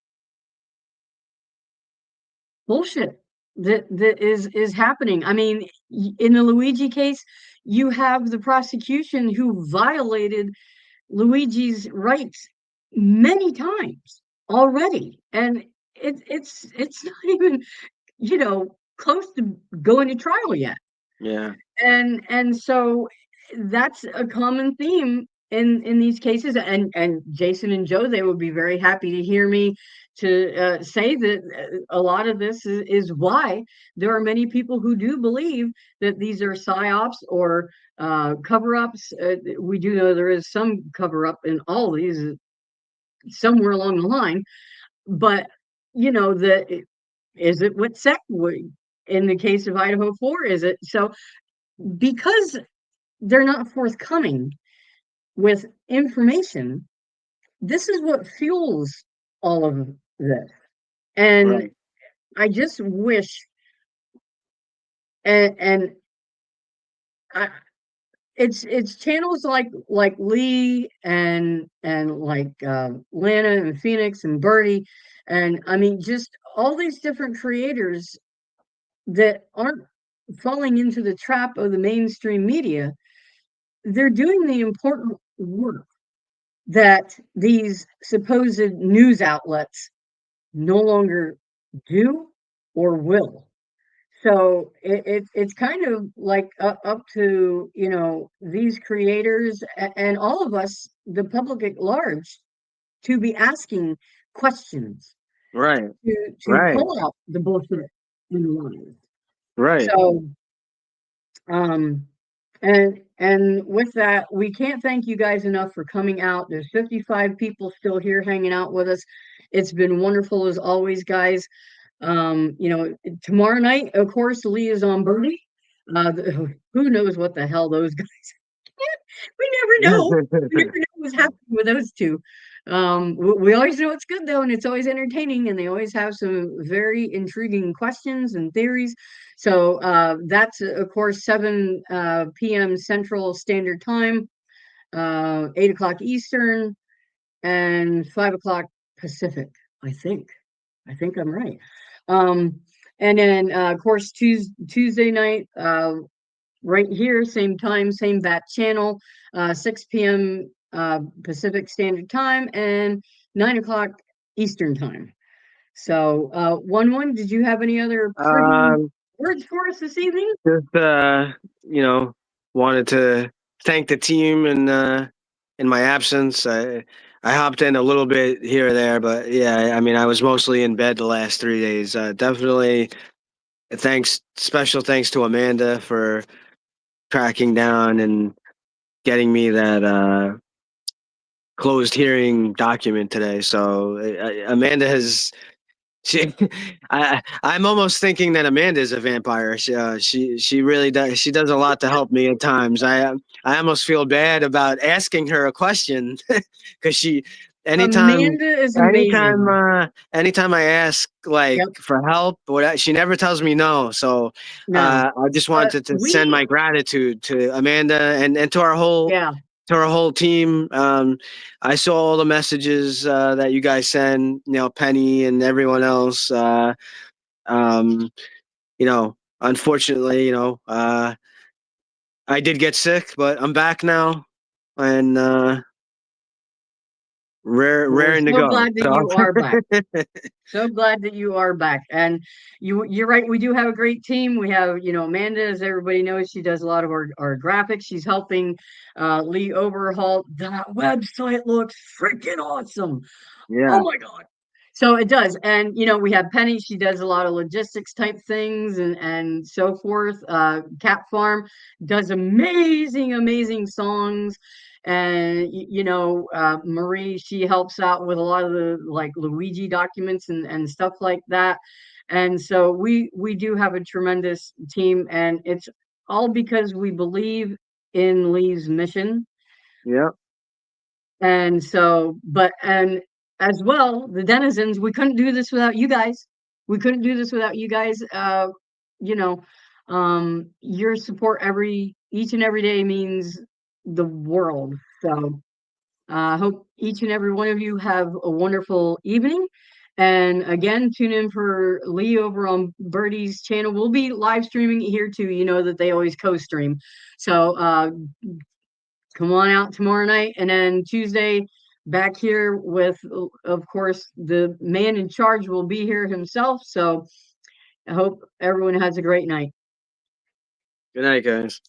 bullshit that is happening. I mean, in the Luigi case, you have the prosecution who violated Luigi's rights many times. already, and it's not even, close to going to trial yet. Yeah. And so that's a common theme in these cases. And Jason and Joe, they would be very happy to hear me to say that a lot of this is why there are many people who do believe that these are psyops or cover-ups. We do know there is some cover-up in all of these somewhere along the line, but that is it what sect would in the case of Idaho 4 is it so because they're not forthcoming with information. This is what fuels all of this. And Right. I just wish, and I, it's channels like Lee and like Lana and Phoenix and Birdie, and I mean just all these different creators that aren't falling into the trap of the mainstream media. They're doing the important work that these supposed news outlets no longer do or will. So it's kind of like up to these creators and all of us, the public at large, to be asking questions Right. to Right. call out the bullshit in the lies. Right. So um, and with that, we can't thank you guys enough for coming out. There's 55 people still here hanging out with us. It's been wonderful as always, guys. Tomorrow night, of course, Lee is on Birdie. Who knows what the hell those guys we never know. We never know what's happening with those two. We always know it's good though, and it's always entertaining, and they always have some very intriguing questions and theories. So that's of course 7 p.m. Central Standard Time, 8 o'clock Eastern, and 5 o'clock Pacific. I think. I'm right. And then of course Tuesday night. Right here, same time, same bat channel, 6 p.m. Pacific Standard Time and 9 o'clock Eastern Time. So, did you have any other pretty Um, words for us this evening? just wanted to thank the team in my absence. I hopped in a little bit here or there, but yeah, I mean, I was mostly in bed the last 3 days. Definitely special thanks to Amanda for tracking down and getting me that closed hearing document today. So Amanda has she. I'm almost thinking that Amanda is a vampire. She really does. She does a lot to help me at times. I almost feel bad about asking her a question because anytime Amanda is amazing. anytime I ask like Yep. for help, she never tells me no. So No. I just wanted to send my gratitude to Amanda and Yeah. to our whole team. I saw all the messages that you guys send, Penny and everyone else. Um, Unfortunately, I did get sick, but I'm back now and We're raring to so go. glad that So you are back. So glad that you are back. And you're right. We do have a great team. We have, Amanda, as everybody knows, she does a lot of our graphics. She's helping Lee overhaul. That website looks freaking awesome. Oh yeah, my God. So it does. And, we have Penny. She does a lot of logistics type things and so forth. Cat Farm does amazing, amazing songs. And, Marie, she helps out with a lot of the like Luigi documents and stuff like that. And so we do have a tremendous team, and it's all because we believe in Lee's mission. yeah, And so, and as well, the denizens, we couldn't do this without you guys. We couldn't do this without you guys. You know, your support each and every day means the world. So I hope each and every one of you have a wonderful evening. And again, tune in for Lee over on Birdie's channel. We'll be live streaming it here too. You know that they always co-stream. So come on out tomorrow night, and then Tuesday back here with, of course, the man in charge will be here himself. So I hope everyone has a great night. Good night, guys.